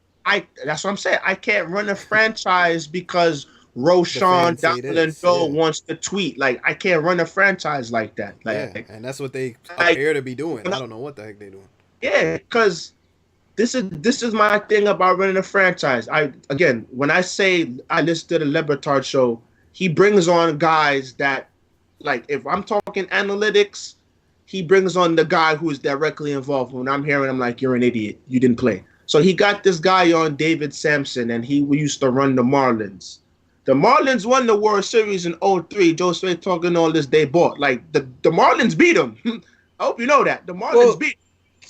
That's what I'm saying. I can't run a franchise because Roshan Doe wants to tweet. Like I can't run a franchise like that. Like, and that's what they appear to be doing. I don't know what the heck they're doing. Yeah, because this is my thing about running a franchise. When I say I listened to the Lebertard show, he brings on guys that, like, if I'm talking analytics, he brings on the guy who is directly involved. When I'm hearing, I'm like, you're an idiot. You didn't play. So he got this guy on, David Sampson, and he used to run the Marlins. The Marlins won the World Series in 2003. Joe Sway talking all this they bought. Like, the Marlins beat them. I hope you know that. The Marlins beat them.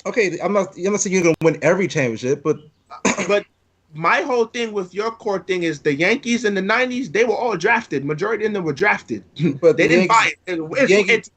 Okay, I'm not saying you're going to win every championship, but my whole thing with your core thing is the Yankees in the 90s, they were all drafted. Majority of them were drafted. But they didn't buy it.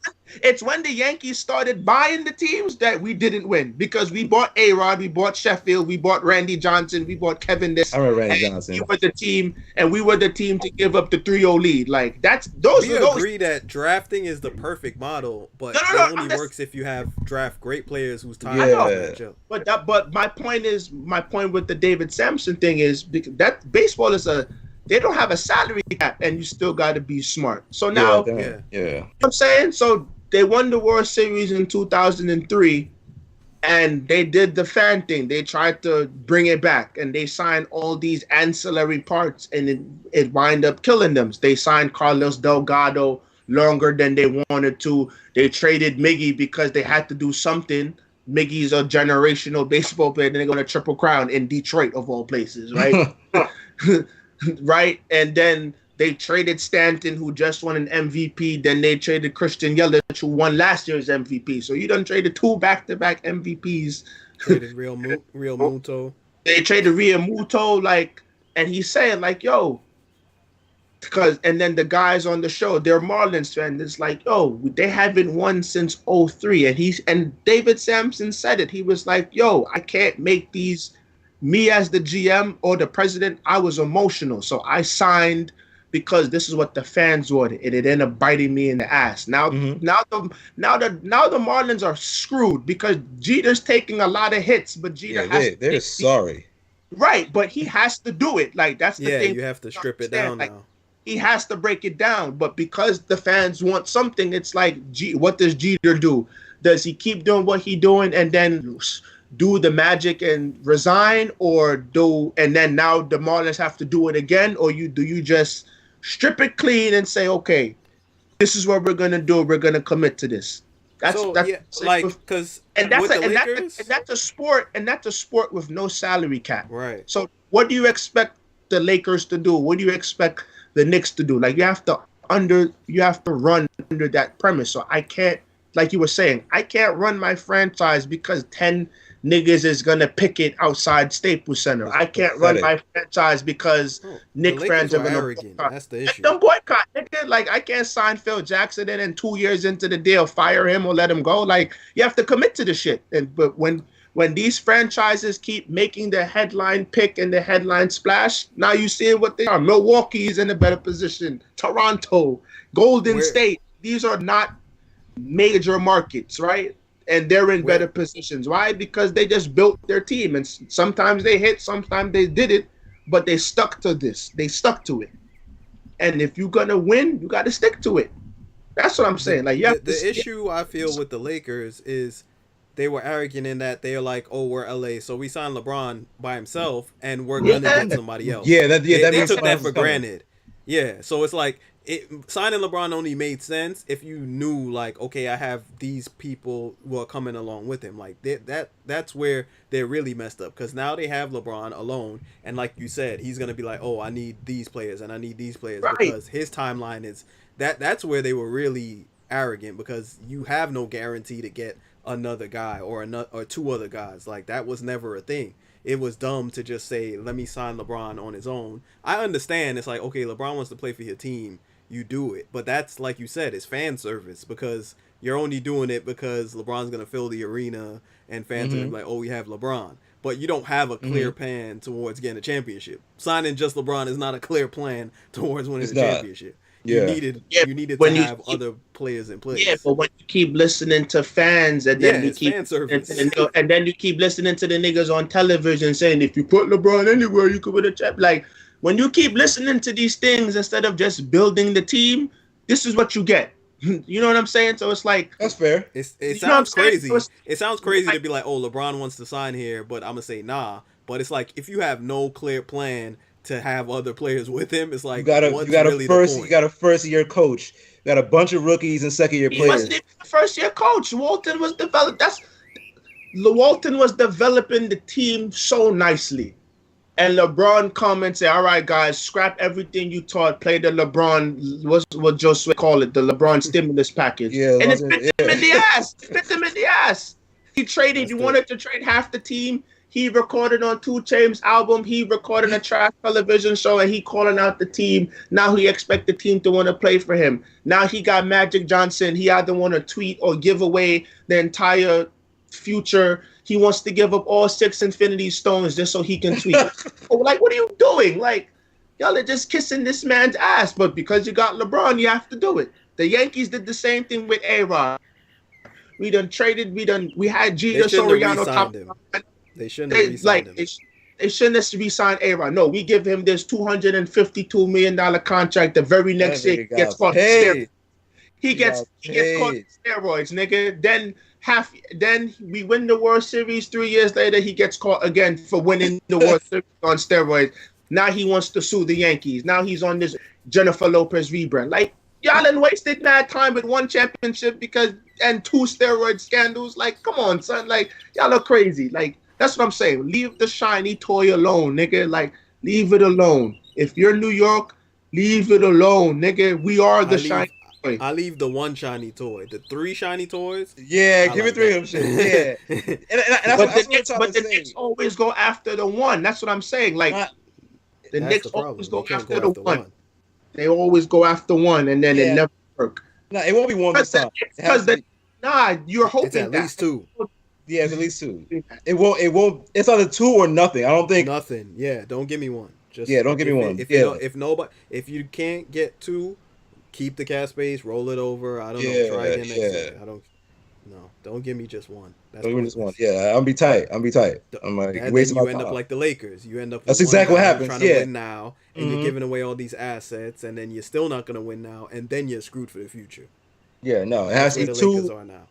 It's when the Yankees started buying the teams that we didn't win. Because we bought A-Rod, we bought Sheffield, we bought Randy Johnson, we bought Kevin this. I remember Randy Johnson. We were the team to give up the 3-0 lead. Like, we agree that drafting is the perfect model, but it only works if you have draft great players whose time match up. But my point with the David Sampson thing is that baseball is they don't have a salary cap and you still got to be smart. So now, you know what I'm saying? So they won the World Series in 2003 and they did the fan thing. They tried to bring it back and they signed all these ancillary parts and it wind up killing them. They signed Carlos Delgado longer than they wanted to. They traded Miggy because they had to do something. Miggy's a generational baseball player. Then they're going to Triple Crown in Detroit, of all places, right? Right? And then they traded Stanton, who just won an MVP. Then they traded Christian Yelich, who won last year's MVP. So you done traded 2 back-to-back MVPs. Traded Real Muto. They traded Real Muto, like, and he's saying, like, yo, and then the guys on the show, they're Marlins fans. It's like, yo, they haven't won since 2003. And David Sampson said it. He was like, yo, I can't make these. Me as the GM or the president, I was emotional. So I signed because this is what the fans wanted. And it ended up biting me in the ass. Now the Marlins are screwed because Jeter's taking a lot of hits, but Jeter they're sorry. Right, but he has to do it. Like, that's the thing. You have to strip it down now. He has to break it down, but because the fans want something, it's like, what does Jeter do? Does he keep doing what he's doing and then do the magic and resign, and then now the Marlins have to do it again, or do you just strip it clean and say, okay, this is what we're gonna do, we're gonna commit to this? So yeah, like because and that's with a, the and, that, Lakers, and that's a sport, and that's a sport with no salary cap. right? So what do you expect the Lakers to do? What do you expect the Knicks to do? Like you have to run under that premise. So I can't, like you were saying, I can't run my franchise because 10 niggas is gonna pick it outside Staples Center. It's I can't run pathetic. my franchise because Oh, the Knicks Lakers fans are were gonna arrogant. boycott. That's the Let issue. them boycott, nigga. Like I can't sign Phil Jackson and then 2 years into the deal, fire him or let him go. Like you have to commit to the shit. But when these franchises keep making the headline pick and the headline splash, now you see what they are. Milwaukee's in a better position. Toronto, Golden State. These are not major markets, right? And they're in better positions. Why? Because they just built their team. And sometimes they hit, sometimes they did it, but they stuck to this. They stuck to it. And if you're going to win, you got to stick to it. That's what I'm saying. Like, the issue I feel with the Lakers is they were arrogant in that they're like, oh, we're LA, so we signed LeBron by himself, and we're gonna get somebody else. Yeah, they took that for granted. Yeah, so it's like signing LeBron only made sense if you knew like, okay, I have these people who are coming along with him. Like that's where they really messed up because now they have LeBron alone, and like you said, he's gonna be like, oh, I need these players and I need these players because his timeline is that's where they were really arrogant because you have no guarantee to get another guy or two other guys. Like that was never a thing. It was dumb to just say, let me sign LeBron on his own. I understand it's like, okay, LeBron wants to play for your team, you do it. But that's, like you said, it's fan service because you're only doing it because LeBron's going to fill the arena and fans are going to be like, oh, we have LeBron. But you don't have a clear plan towards getting a championship. Signing just LeBron is not a clear plan towards winning the championship. Yeah. You needed to have other players in place. Yeah, but when you keep listening to fans and then you keep fan service. and then you keep listening to the niggas on television saying if you put LeBron anywhere you could win a champ. Like when you keep listening to these things instead of just building the team, this is what you get. You know what I'm saying? So it's like that's fair. It sounds crazy. It sounds crazy to be like, oh, LeBron wants to sign here, but I'm gonna say nah. But it's like if you have no clear plan to have other players with him, it's like you got a first year coach. You got a bunch of rookies and second year players. He wasn't even the first year coach. Walton was developing the team so nicely. And LeBron come and say, all right, guys, scrap everything you taught, play the LeBron, what Josue call it, the LeBron stimulus package. Yeah, and it bit him in the ass. It bit him in the ass. He wanted to trade half the team. He recorded on 2 Chainz album. He recorded a trash television show, and he calling out the team. Now he expect the team to want to play for him. Now he got Magic Johnson. He either want to tweet or give away the entire future. He wants to give up all 6 Infinity Stones just so he can tweet. Like, what are you doing? Like, y'all are just kissing this man's ass. But because you got LeBron, you have to do it. The Yankees did the same thing with A-Rod. We had Gio Soriano top. They shouldn't have re-signed him. They shouldn't have re-signed A-Rod. No, we give him this $252 million contract. The very next year, he gets caught steroids. He gets caught steroids, nigga. Then we win the World Series 3 years later. He gets caught again for winning the World Series on steroids. Now he wants to sue the Yankees. Now he's on this Jennifer Lopez rebrand. Like, y'all done wasted mad time with 1 championship and 2 steroid scandals. Like, come on, son. Like, y'all are crazy. Like, that's what I'm saying. Leave the shiny toy alone, nigga. Like, leave it alone. If you're New York, leave it alone, nigga. We are the shiny toy. I leave the 1 shiny toy. The 3 shiny toys. Yeah, give me 3 of them shit. Yeah. But the Knicks always go after the 1. That's what I'm saying. Like, the Knicks always go after the 1. They always go after 1, and then it never works. No, it won't be 1 this time. You're hoping it's at least 2. Yeah, it's at least 2. It won't. It's either 2 or nothing. I don't think nothing. Yeah, don't give me 1. Don't give me 1. If you can't get 2, keep the cap space, roll it over. I don't know. Try again next year. Don't give me just 1. Don't give me just 1. Yeah, I'll be tight. I'm like wasting my time. You end up like the Lakers. You end up. That's exactly what happens. Trying to win now, and you're giving away all these assets, and then you're still not going to win now, and then you're screwed for the future. Yeah, no, it has to be 2. Lakers are now.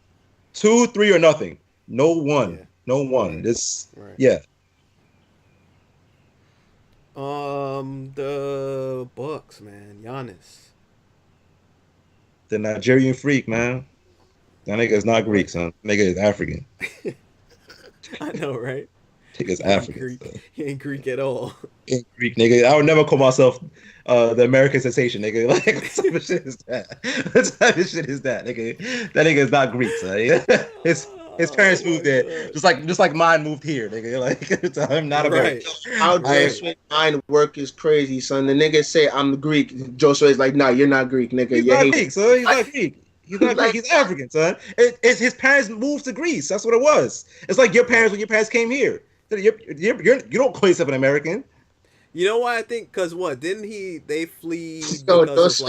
2, 3, or nothing. No 1. Yeah. No 1. This. Right. Yeah. The Bucks, man. Giannis. The Nigerian freak, man. That nigga is not Greek, son. Nigga is African. I know, right? Nigga's He ain't African. Greek. Son. He ain't Greek at all. He ain't Greek, nigga. I would never call myself the American sensation, nigga. Like, what type of shit is that? What type of shit is that, nigga? That nigga is not Greek, son. His parents moved there, just like mine moved here, nigga. Like, so I'm not American. How Josue's mind work is crazy, son. The nigga say I'm Greek. Josue's like, nah, you're not Greek, nigga. He's not Greek, son. He's not Greek. He's not Greek. He's African, son. It's his parents moved to Greece. That's what it was. It's like your parents when your parents came here. You don't call yourself an American. You know why I think? Because what? Didn't they flee So because of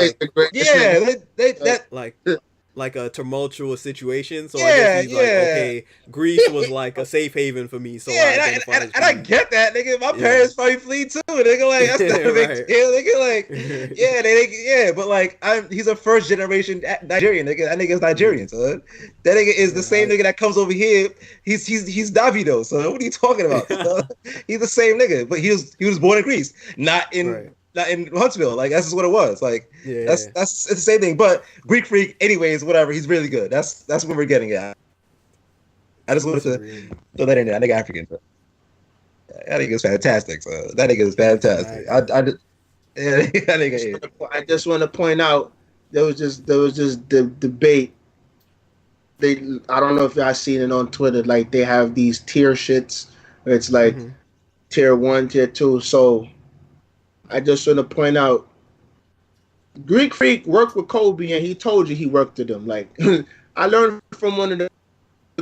like a tumultuous situation? So I guess he's like, okay, Greece was like a safe haven for me. So and I get that, nigga. My parents probably flee too, nigga. Like that's not a big deal, nigga. Like but like he's a first generation Nigerian, nigga. That nigga's Nigerian, son. That nigga is the same nigga that comes over here. He's Davido, son. What are you talking about? He's the same nigga, but he was born in Greece, not in Huntsville. Like that's just what it was. Like that's it's the same thing. But Greek freak, anyways, whatever. He's really good. That's what we're getting at. I just wanted to throw that in there. I think African. But that nigga is fantastic. So that nigga is fantastic. I just want to point out there was just the debate. I don't know if y'all seen it on Twitter. Like they have these tier shits where it's like tier 1, tier 2. So I just want to point out, Greek Freak worked with Kobe, and he told you he worked with him. Like, I learned from one of the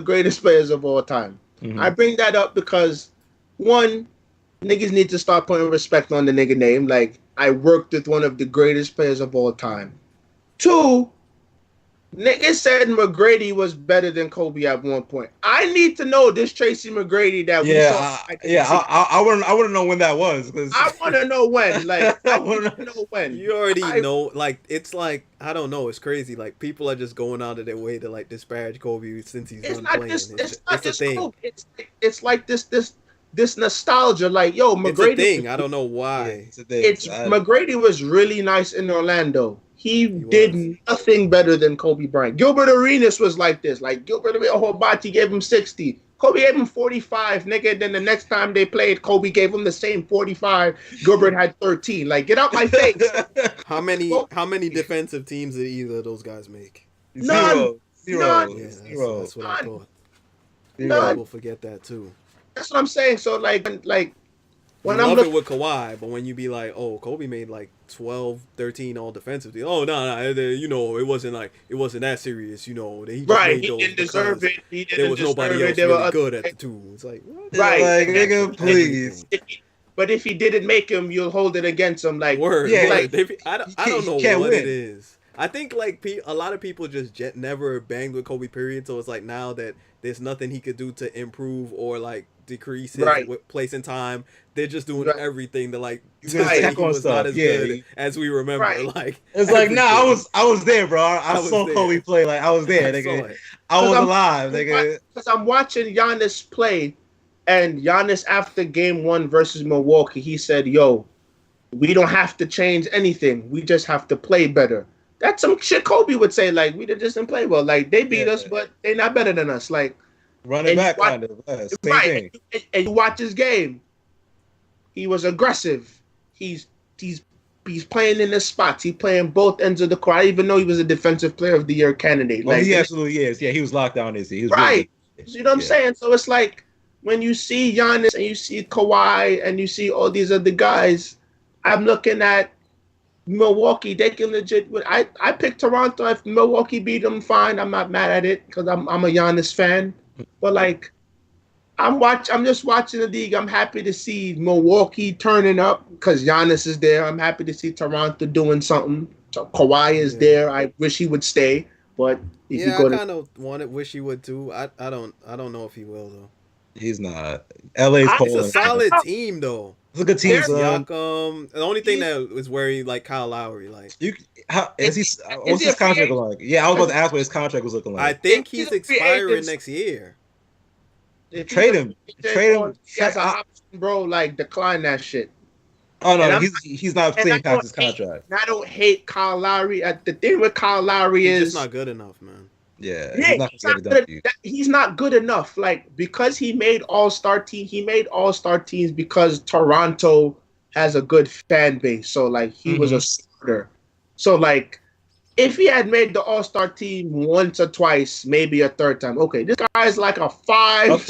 greatest players of all time. I bring that up because, one, niggas need to start putting respect on the nigga name. Like, I worked with one of the greatest players of all time. Two, niggas said McGrady was better than Kobe at one point. I need to know this Tracy McGrady that we saw. I want to know when that was. I want to know when. Like, I want to know when. You already know. Like, it's like, I don't know. It's crazy. Like, people are just going out of their way to like disparage Kobe since he's done playing. It's a thing. Kobe. It's like this nostalgia. Like, yo, McGrady. It's a thing. I don't know why. McGrady was really nice in Orlando. He did nothing better than Kobe Bryant. Gilbert Arenas was like this. Like, Gilbert Hobati gave him 60. Kobe gave him 45, nigga. Then the next time they played, Kobe gave him the same 45. Gilbert had 13. Like, get out my face. How many defensive teams did either of those guys make? None. Yeah, that's what I thought. People forget that too. That's what I'm saying. So, like when I love it with Kawhi, but when you be like, oh, Kobe made like 12, 13 all defensive deals. Oh, no, you know, it wasn't that serious. You know, he just made those. He didn't deserve it. There was nobody else really good at the two. It's like, what? Right, like nigga, please. But if he didn't make him, you'll hold it against him. Like, word. Yeah, like, I don't know what it is. I think like a lot of people just never banged with Kobe. Period. So it's like now that there's nothing he could do to improve or like decrease his place in time, they're just doing everything to like he was not as good as we remember. Like it's like I was there, bro. I saw Kobe play. Like I was there, nigga. I was alive, nigga. Because I'm watching Giannis play, and Giannis after Game 1 versus Milwaukee, he said, "Yo, we don't have to change anything. We just have to play better." That's some shit Kobe would say. Like, we just didn't play well. Like, they beat us, but they're not better than us. Like, running back, kind of. Same thing. And you watch his game. He was aggressive. He's playing in his spots. He's playing both ends of the court. I didn't even know he was a Defensive Player of the Year candidate. Well, he absolutely is. Yeah, he was locked down this year. He was right. Really you know what I'm saying? So it's like when you see Giannis and you see Kawhi and you see all these other guys, I'm looking at Milwaukee. They can legit. I picked Toronto. If Milwaukee beat them, fine. I'm not mad at it because I'm a Giannis fan. But like, I'm just watching the league. I'm happy to see Milwaukee turning up because Giannis is there. I'm happy to see Toronto doing something. So Kawhi is there. I wish he would stay, but if I kind of wish he would too. I don't know if he will though. He's not. LA's It's a solid team though. It's a good team, son. The only thing that was worried, like Kyle Lowry, like what's his contract looking like? Yeah, I was about to ask what his contract was looking like. I think he's expiring next year. Trade him. As an option, bro. Like, decline that shit. Oh no, he's not playing past his contract. I don't hate Kyle Lowry. The thing with Kyle Lowry he's is just not good enough, man. Yeah, Yeah, he's not gonna get it done for you. he's not good enough. Like, because he made all-star team, he made all-star teams because Toronto has a good fan base. So like he was a starter. So like if he had made the all-star team once or twice, maybe a third time. Okay, this guy is like a five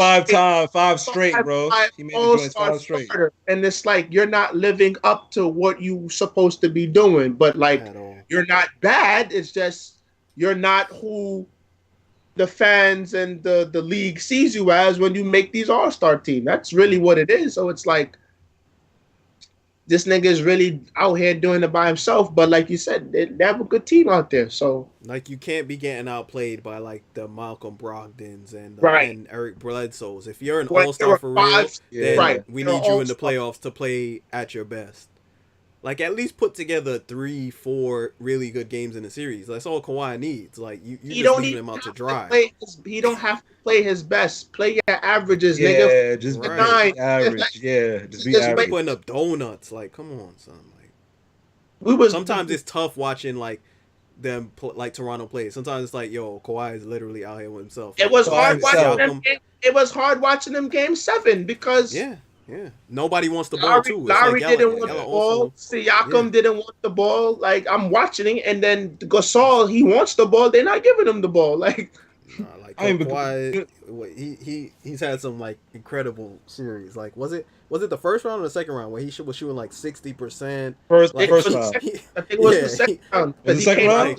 straight, bro. He made the joints 5 straight. Starter. And it's like you're not living up to what you supposed to be doing. But like you're not bad. It's just you're not who the fans and the league sees you as when you make these all-star teams. That's really what it is. So it's like this nigga is really out here doing it by himself. But like you said, they have a good team out there. So like you can't be getting outplayed by like the Malcolm Brogdons and Eric Bledsoes. If you're an all-star for real, then we need you in the playoffs to play at your best. Like, at least put together 3-4 really good games in a series. That's all Kawhi needs. Like, you just leave him out to dry. He don't have to play his best. Play your averages, nigga. Yeah, just be average. Just be average. Putting up donuts. Like, come on, son. Like, sometimes it's tough watching, like, them, like, Toronto play. Sometimes it's like, yo, Kawhi is literally out here with himself. It was hard watching them. It was hard watching them Game 7 because... Yeah. Nobody wants the ball too. Larry didn't want the ball. Siakam didn't want the ball. Like, I'm watching it, and then Gasol, he wants the ball. They're not giving him the ball. Like, he's had some like incredible series. Like, was it the first round or the second round where he was shooting like 60%? First round. I think it was the second round. Was the second round?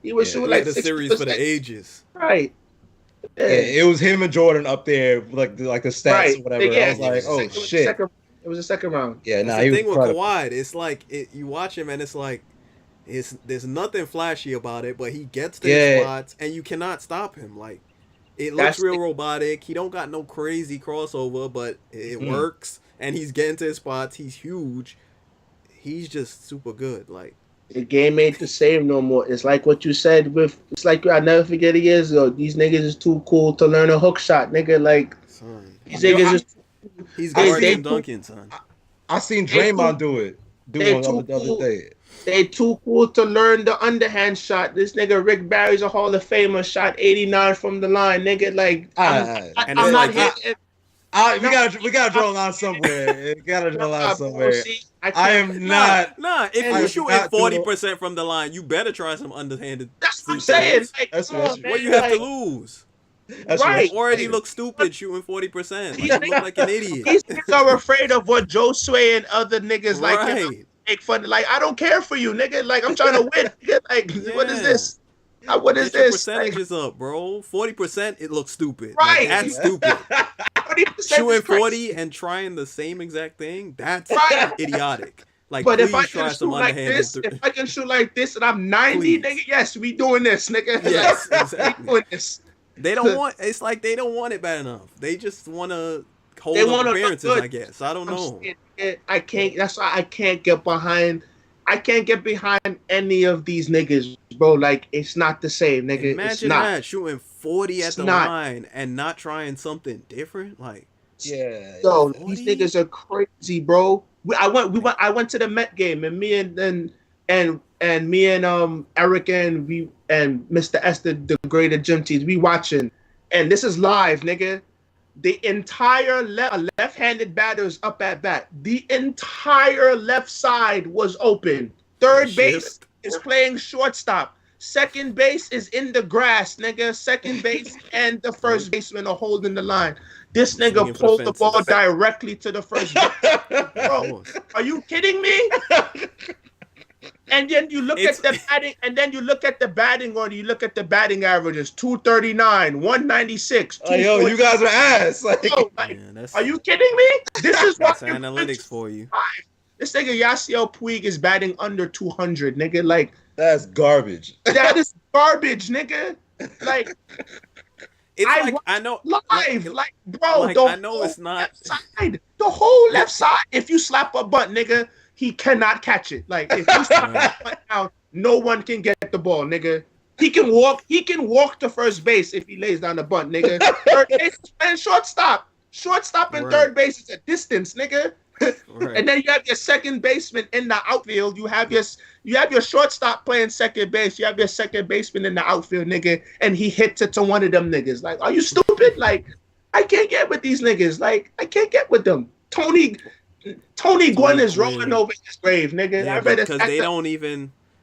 He was shooting like the 60%. series for the ages. Right. Yeah, it was him and Jordan up there, like the stats or whatever. I was like, oh shit. It was the second round. Yeah, the thing with Kawhi, it's like you watch him and it's like there's nothing flashy about it, but he gets to his spots and you cannot stop him. Like, it looks real robotic. He don't got no crazy crossover, but it works, and he's getting to his spots. He's huge. He's just super good. Like, the game ain't the same no more. It's like what you said it's like I never forget it years ago. These niggas is too cool to learn a hook shot, nigga. Like, son, these niggas is. He's guarding Duncan, son. I seen Draymond do it the other day. They too cool to learn the underhand shot. This nigga Rick Barry's a Hall of Famer. Shot 89 from the line, nigga. Like, I'm not hitting. We gotta draw a line somewhere. I am not. Nah, if you're shooting 40% from the line, you better try some underhanded. That's what I'm saying. Like, what you have to lose? That's right. You already look stupid shooting 40%. Like, you look like an idiot. These niggas are afraid of what Joe Sway and other niggas like make fun. Like, I don't care for you, nigga. Like, I'm trying to win. Nigga. Like, what is this? What is Get your this? percentages up, bro. 40%, it looks stupid. Right. Like, that's stupid. Shooting 40 and trying the same exact thing, that's idiotic. Like, but if I try can some shoot like this, if I can shoot like this and I'm 90, nigga, yes, we doing this, nigga. Yes, exactly. We doing this. They don't want. It's like they don't want it bad enough. They just want to hold up appearances. I guess. I don't know. I can't. That's why I can't get behind. I can't get behind any of these niggas, bro. Like, it's not the same, nigga. Imagine that shooting 40 at the line and not trying something different. Like, yo, these niggas are crazy, bro. I went to the Met game, and me and Eric and Mr. Esther, the greater gym teams, we watching, and this is live, nigga. The entire left-handed batters up at bat. The entire left side was open. Third base is playing shortstop. Second base is in the grass, nigga. Second base and the first baseman are holding the line. This nigga pulled the ball directly to the first base. Bro, are you kidding me? And then you look at the batting, order. You look at the batting averages: 239, 196. Yo, you guys are ass. Are you kidding me? This is that's analytics for you. This nigga Yasiel Puig is batting under 200, nigga. Like, that's garbage. That is garbage, nigga. Like, it's I know live, bro. Like, I know it's not side, the whole left side. If you slap a butt, nigga, he cannot catch it. Like, if you slap a butt down, no one can get the ball, nigga. He can walk to first base if he lays down the bunt, nigga. Third base is playing shortstop. Shortstop and third base is a distance, nigga. Right. And then you have your second baseman in the outfield. You have your shortstop playing second base. You have your second baseman in the outfield, nigga, and he hits it to one of them niggas. Like, are you stupid? Like, I can't get with these niggas. Like, I can't get with them. Tony Gwynn is rolling over his grave, nigga. Yeah, I read because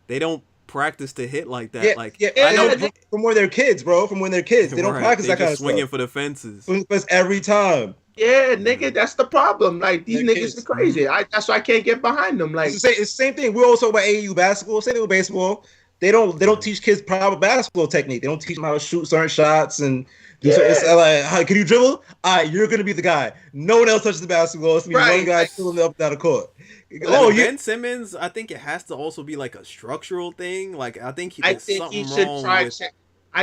they don't practice to hit like that. Yeah, like yeah. I know from when they're kids, bro. From when they're kids, they don't practice that kind of swinging stuff. for the fences. Every time. Yeah, nigga, that's the problem. Like, these They're niggas kids. are crazy. That's why I can't get behind them. Like, It's the same thing. We're also about AAU basketball. Same thing with baseball. They don't teach kids proper basketball technique. They don't teach them how to shoot certain shots and do so. It's like, can you dribble? All right, you're gonna be the guy. No one else touches the basketball. It's gonna be one guy filling up down the court. Ben Simmons, I think it has to also be like a structural thing. Like, I think I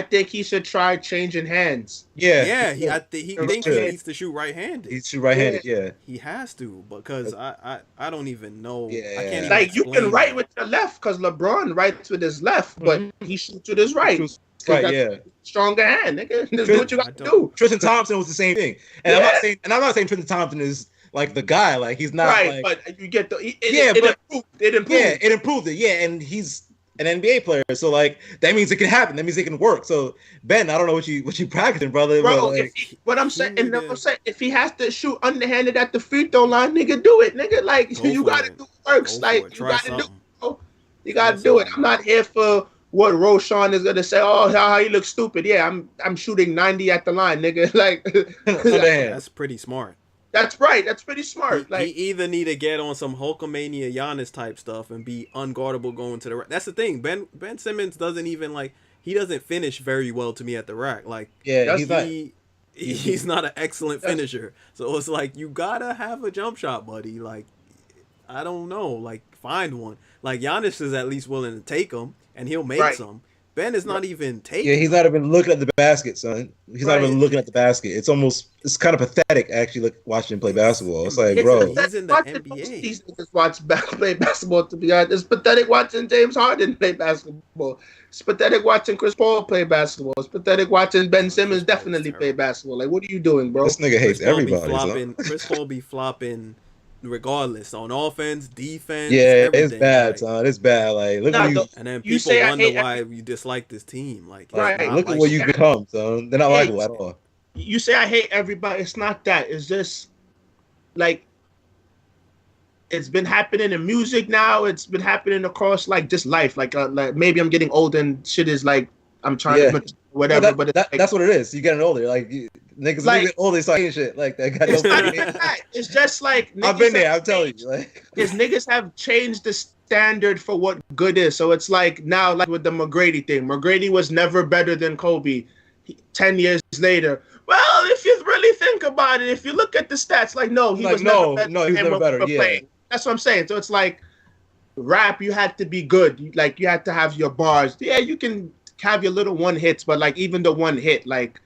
think he should try changing hands. Yeah. He thinks he needs to shoot right-handed. He shoot right-handed. Yeah. He has to, because I don't even know. Yeah. I can't like, even you can write that. with your left, because LeBron writes with his left, but he shoots with his right. Right, yeah. Stronger hand, nigga. That's what you got to do. Tristan Thompson was the same thing, and I'm not saying Tristan Thompson is like the guy. Like, he's not right, like, but you get the it improved. Yeah, it improved it. Yeah, and he's an NBA player, so like that means it can happen. That means it can work. So Ben, I don't know what you practicing, brother. Bro, but, like, what I'm saying, if he has to shoot underhanded at the free throw line, nigga, do it, nigga. Like, you gotta do works. Like, you gotta do. Bro. You gotta do it. I'm not here for what Roshan is gonna say. Oh, how he looks stupid. Yeah, I'm shooting 90 at the line, nigga. Like, that's pretty smart. That's right. That's pretty smart. He either need to get on some Hulkamania Giannis type stuff and be unguardable going to the rack. That's the thing. Ben Simmons doesn't even he doesn't finish very well to me at the rack. Like, yeah, he's not an excellent finisher. So it's like, you gotta have a jump shot, buddy. Like, I don't know. Like, find one. Like, Giannis is at least willing to take them, and he'll make some. Ben is not even taking. Yeah, he's not even looking at the basket, son. He's not even looking at the basket. It's kind of pathetic, actually, watching him play basketball. It's like, bro, he's in the NBA. These niggas play basketball, to be honest. It's pathetic watching James Harden play basketball. It's pathetic watching Chris Paul play basketball. It's pathetic watching Ben Simmons definitely play basketball. Like, what are you doing, bro? This nigga hates everybody. Chris Paul be flopping regardless, on offense, defense. Yeah, it's bad, son. It's bad. Like, look at you. And then people wonder why you dislike this team. Like, look at what you become, son. They're not likable at all. You say I hate everybody. It's not that. It's just like, it's been happening in music now. It's been happening across like just life. Like maybe I'm getting old and shit is like, I'm trying to whatever. No, that's what it is. You're getting older. Like, niggas get older, they start saying shit like that. It's just like, I've been there. I'm telling you, like, because niggas have changed the standard for what good is. So it's like now, like with the McGrady thing. McGrady was never better than Kobe. 10 years later, well, if you really think about it, if you look at the stats, like, no, he was never better. Yeah, that's what I'm saying. So it's like, rap, you had to be good. You had to have your bars. Yeah, you can have your little one hits, but like, even the one hit, like,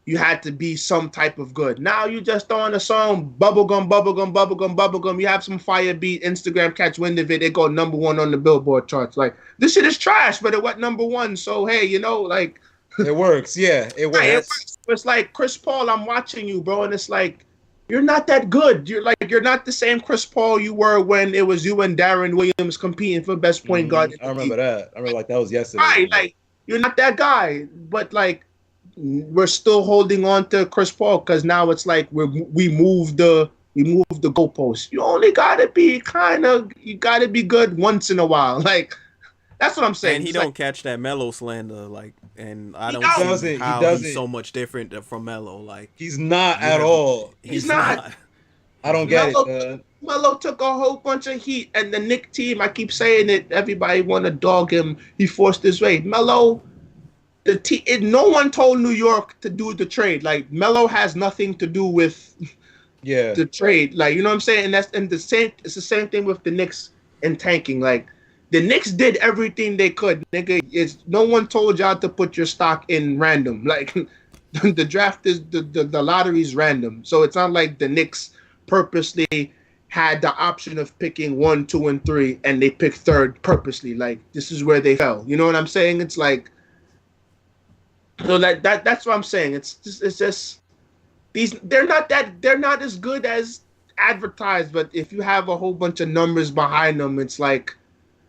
you had to be some type of good. Now you just throwing a song, bubblegum, bubblegum, bubblegum, bubblegum. You have some fire beat, Instagram catch wind of it, it go number one on the Billboard charts. Like, this shit is trash, but it went number one. So hey, like, it works. Yeah, it works. Right, it works. It's like, Chris Paul, I'm watching you, bro, and it's like, you're not that good. You're not the same Chris Paul you were when it was you and Darren Williams competing for best point guard. I remember that. I remember like that was yesterday. Right, like, you're not that guy, but like, we're still holding on to Chris Paul because now it's like we moved the goalpost. You only gotta be good once in a while. Like, that's what I'm saying. And he don't catch that Melo slander, like, and I don't see how he's so much different from Melo. Like, he's not at all. He's not. I don't get it. Melo took a whole bunch of heat, and the Knicks team, I keep saying it, everybody want to dog him. He forced his way. Melo, no one told New York to do the trade. Like, Melo has nothing to do with the trade. Like, you know what I'm saying? And it's the same thing with the Knicks and tanking. Like, the Knicks did everything they could, nigga. No one told y'all to put your stock in random. Like, the draft is the lottery's random. So it's not like the Knicks purposely had the option of picking 1, 2, and 3, and they picked third purposely. Like, this is where they fell. You know what I'm saying? It's like, so that's what I'm saying. It's just these. They're not as good as advertised, but if you have a whole bunch of numbers behind them, it's like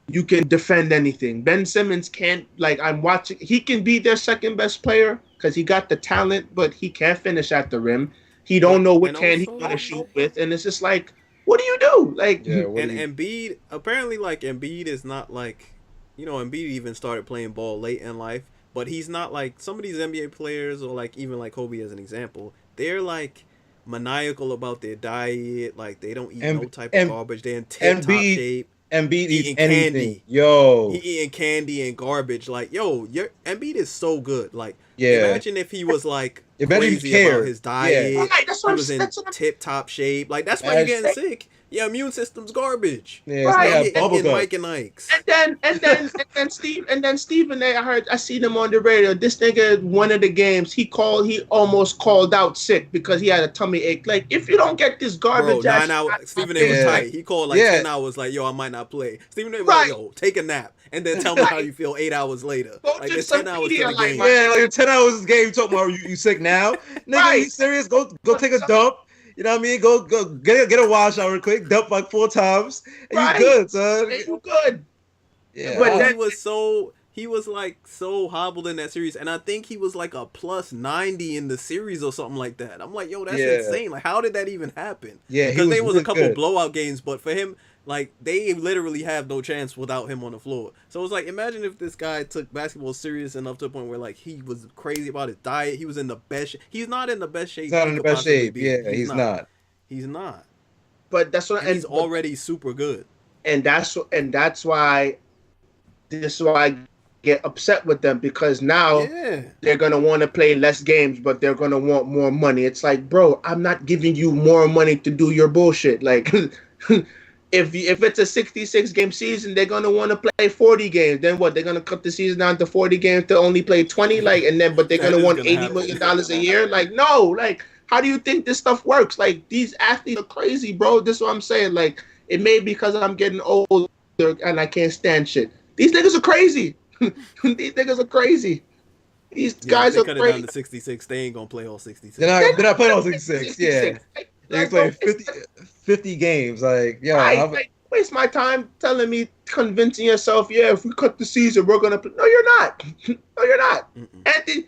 you can defend anything. Ben Simmons can't, like, I'm watching, he can be their second best player because he got the talent, but he can't finish at the rim. He don't know what hand he's gonna shoot with, and it's just like, what do you do? Like, and Embiid, apparently, like, Embiid is not like, Embiid even started playing ball late in life, but he's not like some of these NBA players, or like even like Kobe as an example. They're like maniacal about their diet, like they don't eat no type of garbage. They're in tip-top shape. Embiid eating eats anything. Candy. Yo. He eating candy and garbage. Like, your Embiid is so good. Like, yeah. Imagine if he was like crazy about his diet. Yeah. Right, that's what he was in tip-top shape. Like, that's why you're getting sick. Your immune system's garbage. Yeah, right. And Mike and Ike's. And then Stephen A. I seen him on the radio. This nigga, one of the games, he almost called out sick because he had a tummy ache. Like, if you don't get this garbage, bro, 9 hours. Stephen A. was tight. He called like 10 hours. Like, yo, I might not play. Stephen A. was like, yo, take a nap and then tell me how you feel 8 hours later. Like, it's 10 hours to the game. Yeah, like 10 hours of the game. You talking about you sick now? Nigga, you serious? Go take a dump. You know what I mean? Go get a wash out real quick, dump like 4 times, and you good, son. You good. Yeah. But he was like so hobbled in that series, and I think he was like a plus 90 in the series or something like that. I'm like, yo, that's insane. Like, how did that even happen? Yeah, because there was a couple blowout games, but for him, like, they literally have no chance without him on the floor. So it's like, imagine if this guy took basketball serious enough to the point where, like, he was crazy about his diet. He was in the best He's not in the best shape. He's not in the best shape. Yeah, he's not. He's not. But that's what. And he's already super good. And that's why. This is why I get upset with them, because now they're gonna want to play less games, but they're gonna want more money. It's like, bro, I'm not giving you more money to do your bullshit. Like. If it's a 66 game season, they're gonna want to play 40 games. Then what? They're gonna cut the season down to 40 games to only play 20. Like, and then but they're gonna want $80 million a year. Like, no. Like, how do you think this stuff works? Like, these athletes are crazy, bro. This is what I'm saying. Like, it may be because I'm getting older and I can't stand shit. These niggas are crazy. These niggas are crazy. These guys are crazy. They cut it down to 66. They ain't gonna play all 66. They're not playing all 66. Yeah. They're playing 50 games. Like, yo, like, waste my time telling me, convincing yourself, yeah, if we cut the season, we're gonna play. No, you're not. No, you're not. And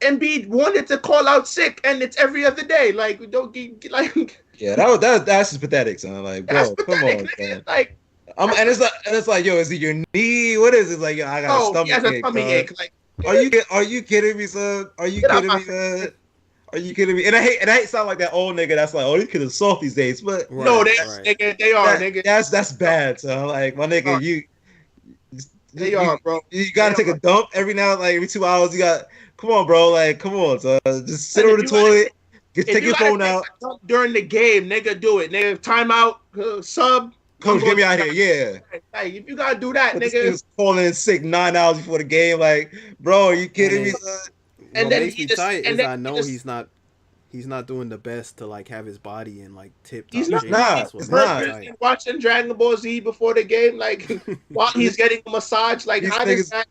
Embiid wanted to call out sick, and it's every other day. Like, we don't get like. Yeah, that's just pathetic, son. Like, bro, come on, man. Like, and it's like, yo, is it your knee? What is it? Like, yo, I got a stomach ache. Tummy ache. Like, are you kidding me, son? Are you kidding me, man? Are you kidding me? And I hate sound like that old nigga that's like, oh, these kids are soft these days. But no, nigga, they are, nigga. That's bad. So like, my nigga, they are, bro. You gotta take a dump every 2 hours. You got, come on, bro. Like, come on, so just sit on the toilet. Take your phone out during the game, nigga. Do it, nigga. Timeout, sub. Coach, get me out here. Yeah. Like, if you gotta do that, nigga. This calling in sick 9 hours before the game. Like, bro, are you kidding me, son? And then makes me tight is I know he's not doing the best to like have his body in like tip top shape. He's not. Watching Dragon Ball Z before the game, like while he's getting a massage. Like, how does that?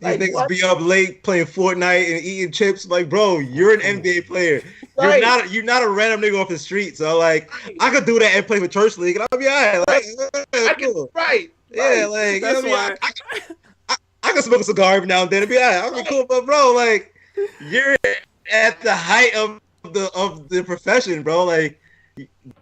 These niggas be up late playing Fortnite and eating chips. Like, bro, you're an NBA player. Right. You're not a random nigga off the street. So like, I could do that and play for church league, and I'll be alright. Like, cool. Right. Yeah, like that's why I can smoke a cigar every now and then and be alright. I'll be cool, but bro, like. You're at the height of the profession, bro. Like,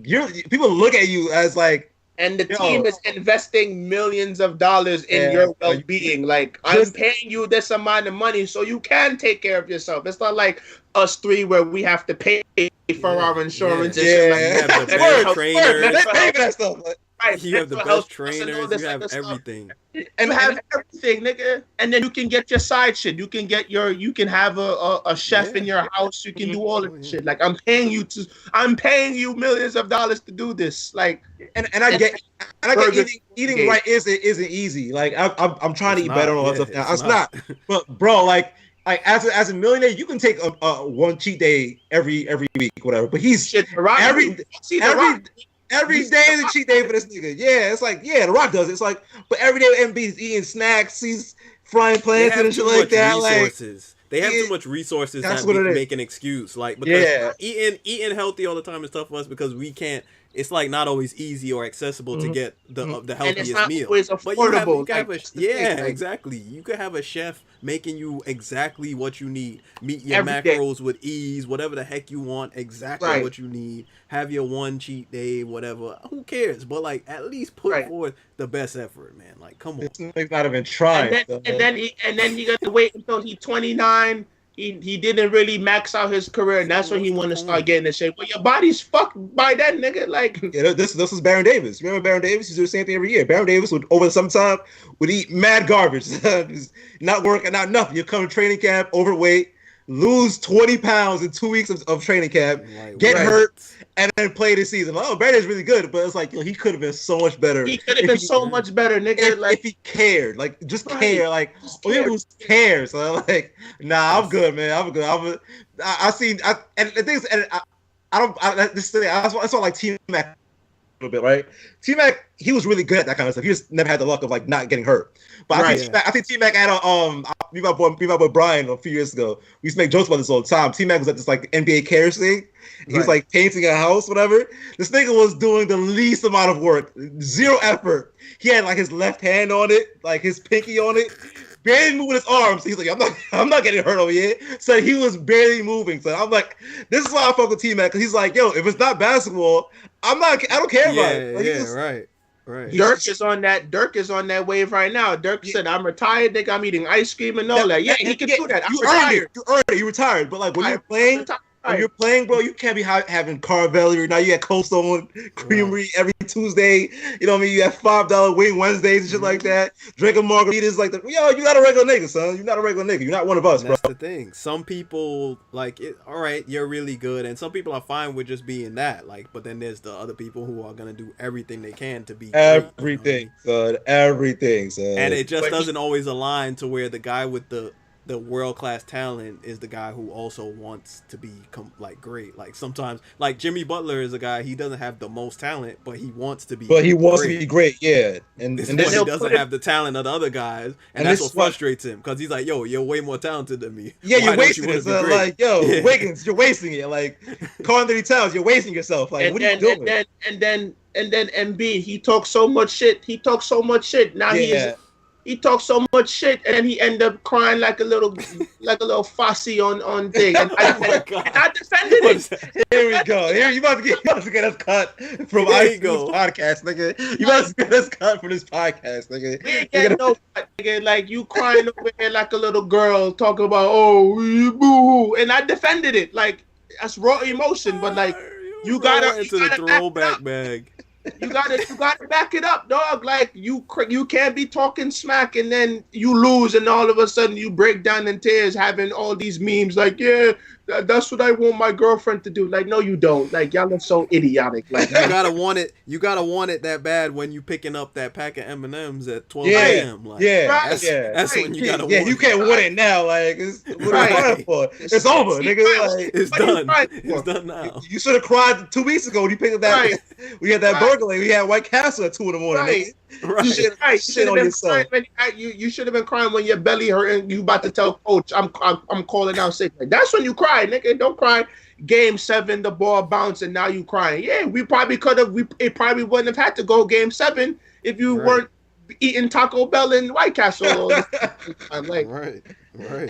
people look at you as like, and the team is investing millions of dollars in your well-being. Like, I'm paying you this amount of money so you can take care of yourself. It's not like us three where we have to pay for our insurance. You have the best trainers. Pay for that stuff. You have the best trainers. You have everything. And you have everything, nigga. And then you can get your side shit. You can have a chef in your house. You can do all of this shit. Like, I'm paying you millions of dollars to do this. Like, and I get eating right isn't easy. Like, I'm trying to eat better and all that stuff now. It's not. But bro, like as a millionaire, you can take a one cheat day every week, whatever. But he's every day is a cheat day for this nigga. Yeah, it's like, The Rock does it. It's like, but every day Embiid is eating snacks, he's frying plants and shit like that. Resources. they have too much resources That's that what we it can is. make an excuse. Like, because Yeah. eating healthy all the time is tough for us because we can't. It's like not always easy or accessible to get the And it's healthiest not meal. always But you affordable. can have Like, exactly. You could have a chef making you exactly what you need. Meet your Every day. macros with ease, whatever the heck you want, exactly Right. what you need. Have your one cheat day, whatever. Who cares? But like, at least put Right. forth the best effort, man. Like, come on. This nigga's not even trying. And then he got to wait until he's 29. He didn't really max out his career, and that's when he want to start getting in shape. But your body's fucked by then, nigga. Like, Yeah, this was Baron Davis. Remember Baron Davis? He do the same thing every year. Baron Davis would over the summertime would eat mad garbage, Just not working, not nothing. You come to training camp overweight, lose 20 pounds in 2 weeks of training camp, get hurt, and then play this season. Oh, Baron is really good, but it's like, he could have been so much better. he could have been so much better, nigga. If he cared, like just care, like cares. So like, nah, I'm good, man. I'm good. And the thing is, and I don't. This thing, I saw like T-Mac a little bit, right? T-Mac, he was really good at that kind of stuff. He just never had the luck of like not getting hurt. But I think T-Mac had me and my boy Brian a few years ago. We used to make jokes about this all the time. T-Mac was at this like NBA cares thing. He was like painting a house, whatever. This nigga was doing the least amount of work, zero effort. He had like his left hand on it, like his pinky on it, barely moving his arms. He's like, I'm not getting hurt over here. So he was barely moving. So I'm like, this is why I fuck with T-Mac, because he's like, yo, if it's not basketball, I don't care about it. Like, Right. Dirk is on that wave right now. Dirk said, "I'm retired, nigga. I'm eating ice cream and all that." Yeah, he can do that. I'm retired. You retired. But like when you're playing, bro, you can't be having Carvelli. Now you got Cold Stone Creamery every Tuesday. You know what I mean? You have $5 wing Wednesdays and shit like that. Drinking margaritas like that. Yo, you not a regular nigga, son. You're not a regular nigga. You're not one of us, bro. That's the thing. Some people like it. All right, you're really good, and some people are fine with just being that. Like, but then there's the other people who are gonna do everything they can to be everything, son. Everything, son. And it just doesn't always align to where the guy with the world-class talent is the guy who also wants to be like great. Like sometimes, like Jimmy Butler is a guy, he doesn't have the most talent, but he wants to be great, yeah. And he doesn't have the talent of the other guys, and that's what frustrates him, because he's like, yo, you're way more talented than me. Yeah, you're wasting it. So like, yo, Wiggins, you're wasting it. Like Carl Anthony Towns, you're wasting yourself. Like, what are you doing? And then Embiid, he talks so much shit. Now he talks so much shit, and he end up crying like a little Fosse on thing. And I defended it. Here we go. Here you about to get us cut from iTunes podcast, nigga. You about to get us cut from this podcast, nigga. We ain't getting no cut, nigga. Like you crying over here like a little girl talking about boo, and I defended it. Like that's raw emotion, but like you gotta into the throwback bag. You gotta back it up, dog. Like you can't be talking smack and then you lose, and all of a sudden you break down in tears, having all these memes like, yeah, that's what I want my girlfriend to do. Like, no, you don't. Like, y'all are so idiotic. Like, you gotta want it. You gotta want it that bad when you picking up that pack of M&Ms at 12 a.m. Like, that's when you gotta. Yeah, you can't want it now. Like, what are you crying for? It's over, nigga. Like, it's done. It's done now. You should have cried 2 weeks ago when you picked up that. We had that burglary. We had White Castle at 2 in the morning. Right. You should have been crying when your belly hurt and you about to tell coach, I'm calling out sick. Like, that's when you cry, nigga. Don't cry. Game 7, the ball bounced and now you crying. Yeah, we probably could have. It probably wouldn't have had to go Game 7 if you weren't eating Taco Bell and White Castle. Like, right.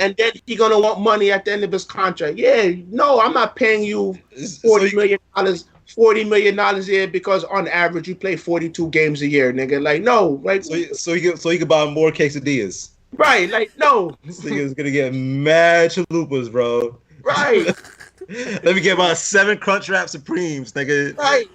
And then he gonna want money at the end of his contract. Yeah, no, I'm not paying you $40 million a year because on average you play 42 games a year, nigga. Like, no, like so you can buy more quesadillas. Right, like, no. This nigga's gonna get mad chalupas, bro. Right. Let me get my 7 Crunchwrap Supremes, nigga. Right.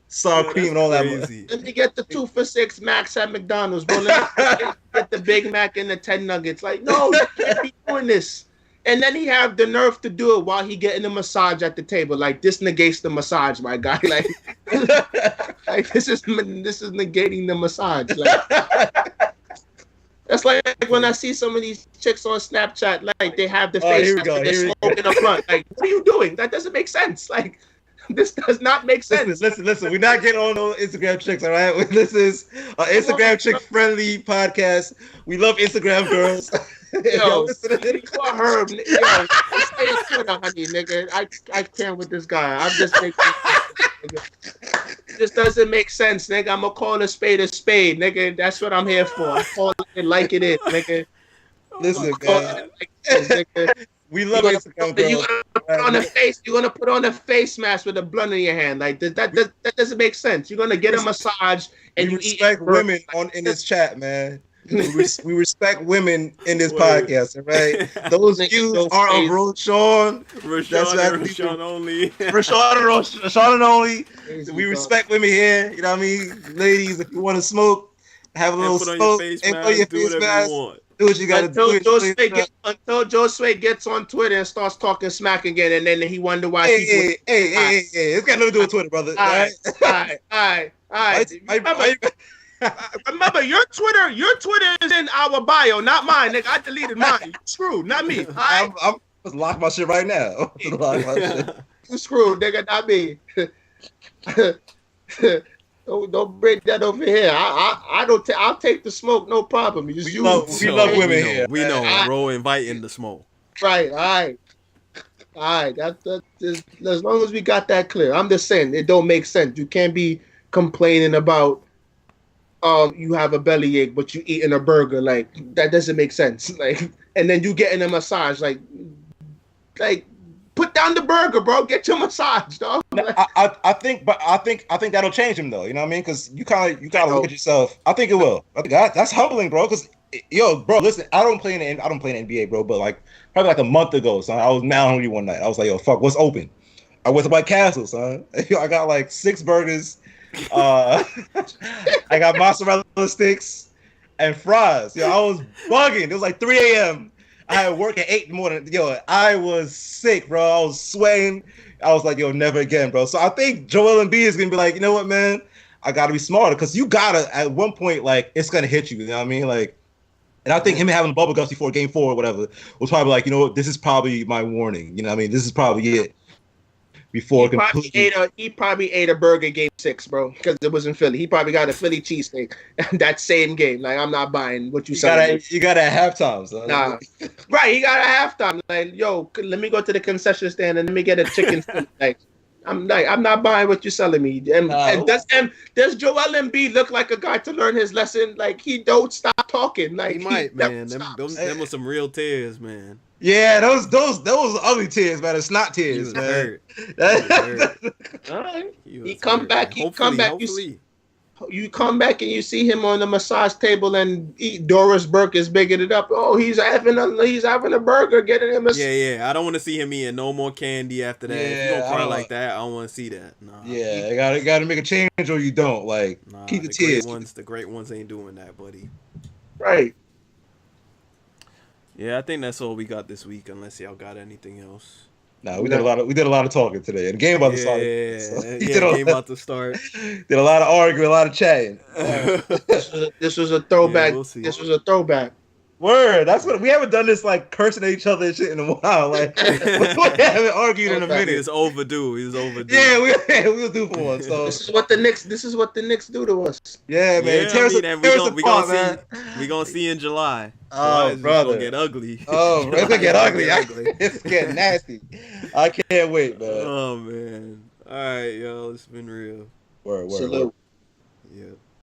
Sour cream and all that. Let me get the 2 for $6 Max at McDonald's, bro. Let me get the Big Mac and the 10 nuggets. Like, no, you can't be doing this. And then he have the nerve to do it while he getting a massage at the table. Like, this negates the massage, my guy. Like, like this is negating the massage. Like, that's like when I see some of these chicks on Snapchat, like they have the face and they're smoking up front. Like, what are you doing? That doesn't make sense. Like, this does not make sense. Listen. We're not getting on no Instagram chicks, all right? This is an Instagram chick-friendly podcast. We love Instagram girls. Yo, listen to you are Herb. Yo, stay in Twitter, honey, nigga. I can't with this guy. I'm just making. This doesn't make sense, nigga. I'm gonna call a spade, nigga. That's what I'm here for. I'm calling it like it is, nigga. Listen, Calling man. it like it is, nigga. We love Instagram girls. You gonna put on a face. You're gonna put on a face mask with a blunt in your hand. Like that doesn't make sense. You're gonna get a massage and we you respect eat women in this chat, man. We respect women in this podcast, all right? Those views are of Roshan. Rashawn only. Rashawn and only. We respect women here. You know what I mean? Ladies, if you want to smoke, have a little smoke. And put on your face mask. Do what you gotta do. Until Joe Sway gets on Twitter and starts talking smack again, and then he wonder why people. Hey. It's got nothing to do with Twitter, brother. All right. Remember, your Twitter is in our bio, not mine, nigga. I deleted mine. Screw, not me. I'm lock my shit right now. Lock my shit. You screwed, nigga, not me. Don't break that over here. I don't. I'll take the smoke, no problem. We love women here. We know. Bro, inviting the smoke. Right. All right. That is, as long as we got that clear. I'm just saying it don't make sense. You can't be complaining about you have a bellyache, but you eating a burger. Like that doesn't make sense. Like, and then you getting a massage. Like put down the burger, bro. Get your massage, dog. I think that'll change him though. You know what I mean? Because you kind of look at yourself. I think it will. I think that's humbling, bro. Because bro, listen, I don't play in the NBA, bro. But like probably like a month ago, son, I was mad hungry one night. I was like, yo, fuck, what's open? I went to White Castle, son. I got like 6 burgers. I got mozzarella sticks and fries. Yo, I was bugging. It was like 3 a.m. I had work at 8 in the morning. Yo, I was sick, bro. I was sweating. I was like, yo, never again, bro. So I think Joel Embiid is gonna be like, you know what, man? I gotta be smarter because you gotta at one point, like, it's gonna hit you. You know what I mean? Like, and I think him having bubble guts before Game 4 or whatever was probably like, you know what? This is probably my warning. You know what I mean? This is probably it. Before he probably ate a burger Game 6, bro, because it was in Philly. He probably got a Philly cheesesteak that same game. Like, I'm not buying what you said. You got at halftime, son. Nah, right? He got a halftime. Like, yo, let me go to the concession stand and let me get a chicken. I'm not buying what you're selling me. And does Joel Embiid look like a guy to learn his lesson? Like, he don't stop talking. Like, he might, man. Them were some real tears, man. Yeah, those ugly tears, man. It's not tears, man. All right. You come back. You come back and you see him on the massage table and Doris Burke is bigging it up. Oh, he's having a burger, getting him. Yeah. I don't want to see him eating no more candy after that. If you don't cry like that, I don't want to see that. Nah. Yeah, you gotta make a change or you don't. Like, keep the tears. The great ones ain't doing that, buddy. Right. Yeah, I think that's all we got this week, unless y'all got anything else. Nah, we did a lot of talking today. And the game about to start. Game about to start. Did a lot of arguing, a lot of chatting. This was a throwback. We'll see. This was a throwback. Word. That's what we haven't done this like cursing at each other and shit in a while. Like we haven't argued in a minute. It's overdue. Yeah, we'll do for one. So this is what the Knicks do to us. Yeah, man. We gonna see in July. Oh, brother, it's gonna get ugly. Oh, it's gonna get ugly. It's getting nasty. I can't wait, man. Oh man. All right, y'all. It's been real. Word. Salute. Yeah.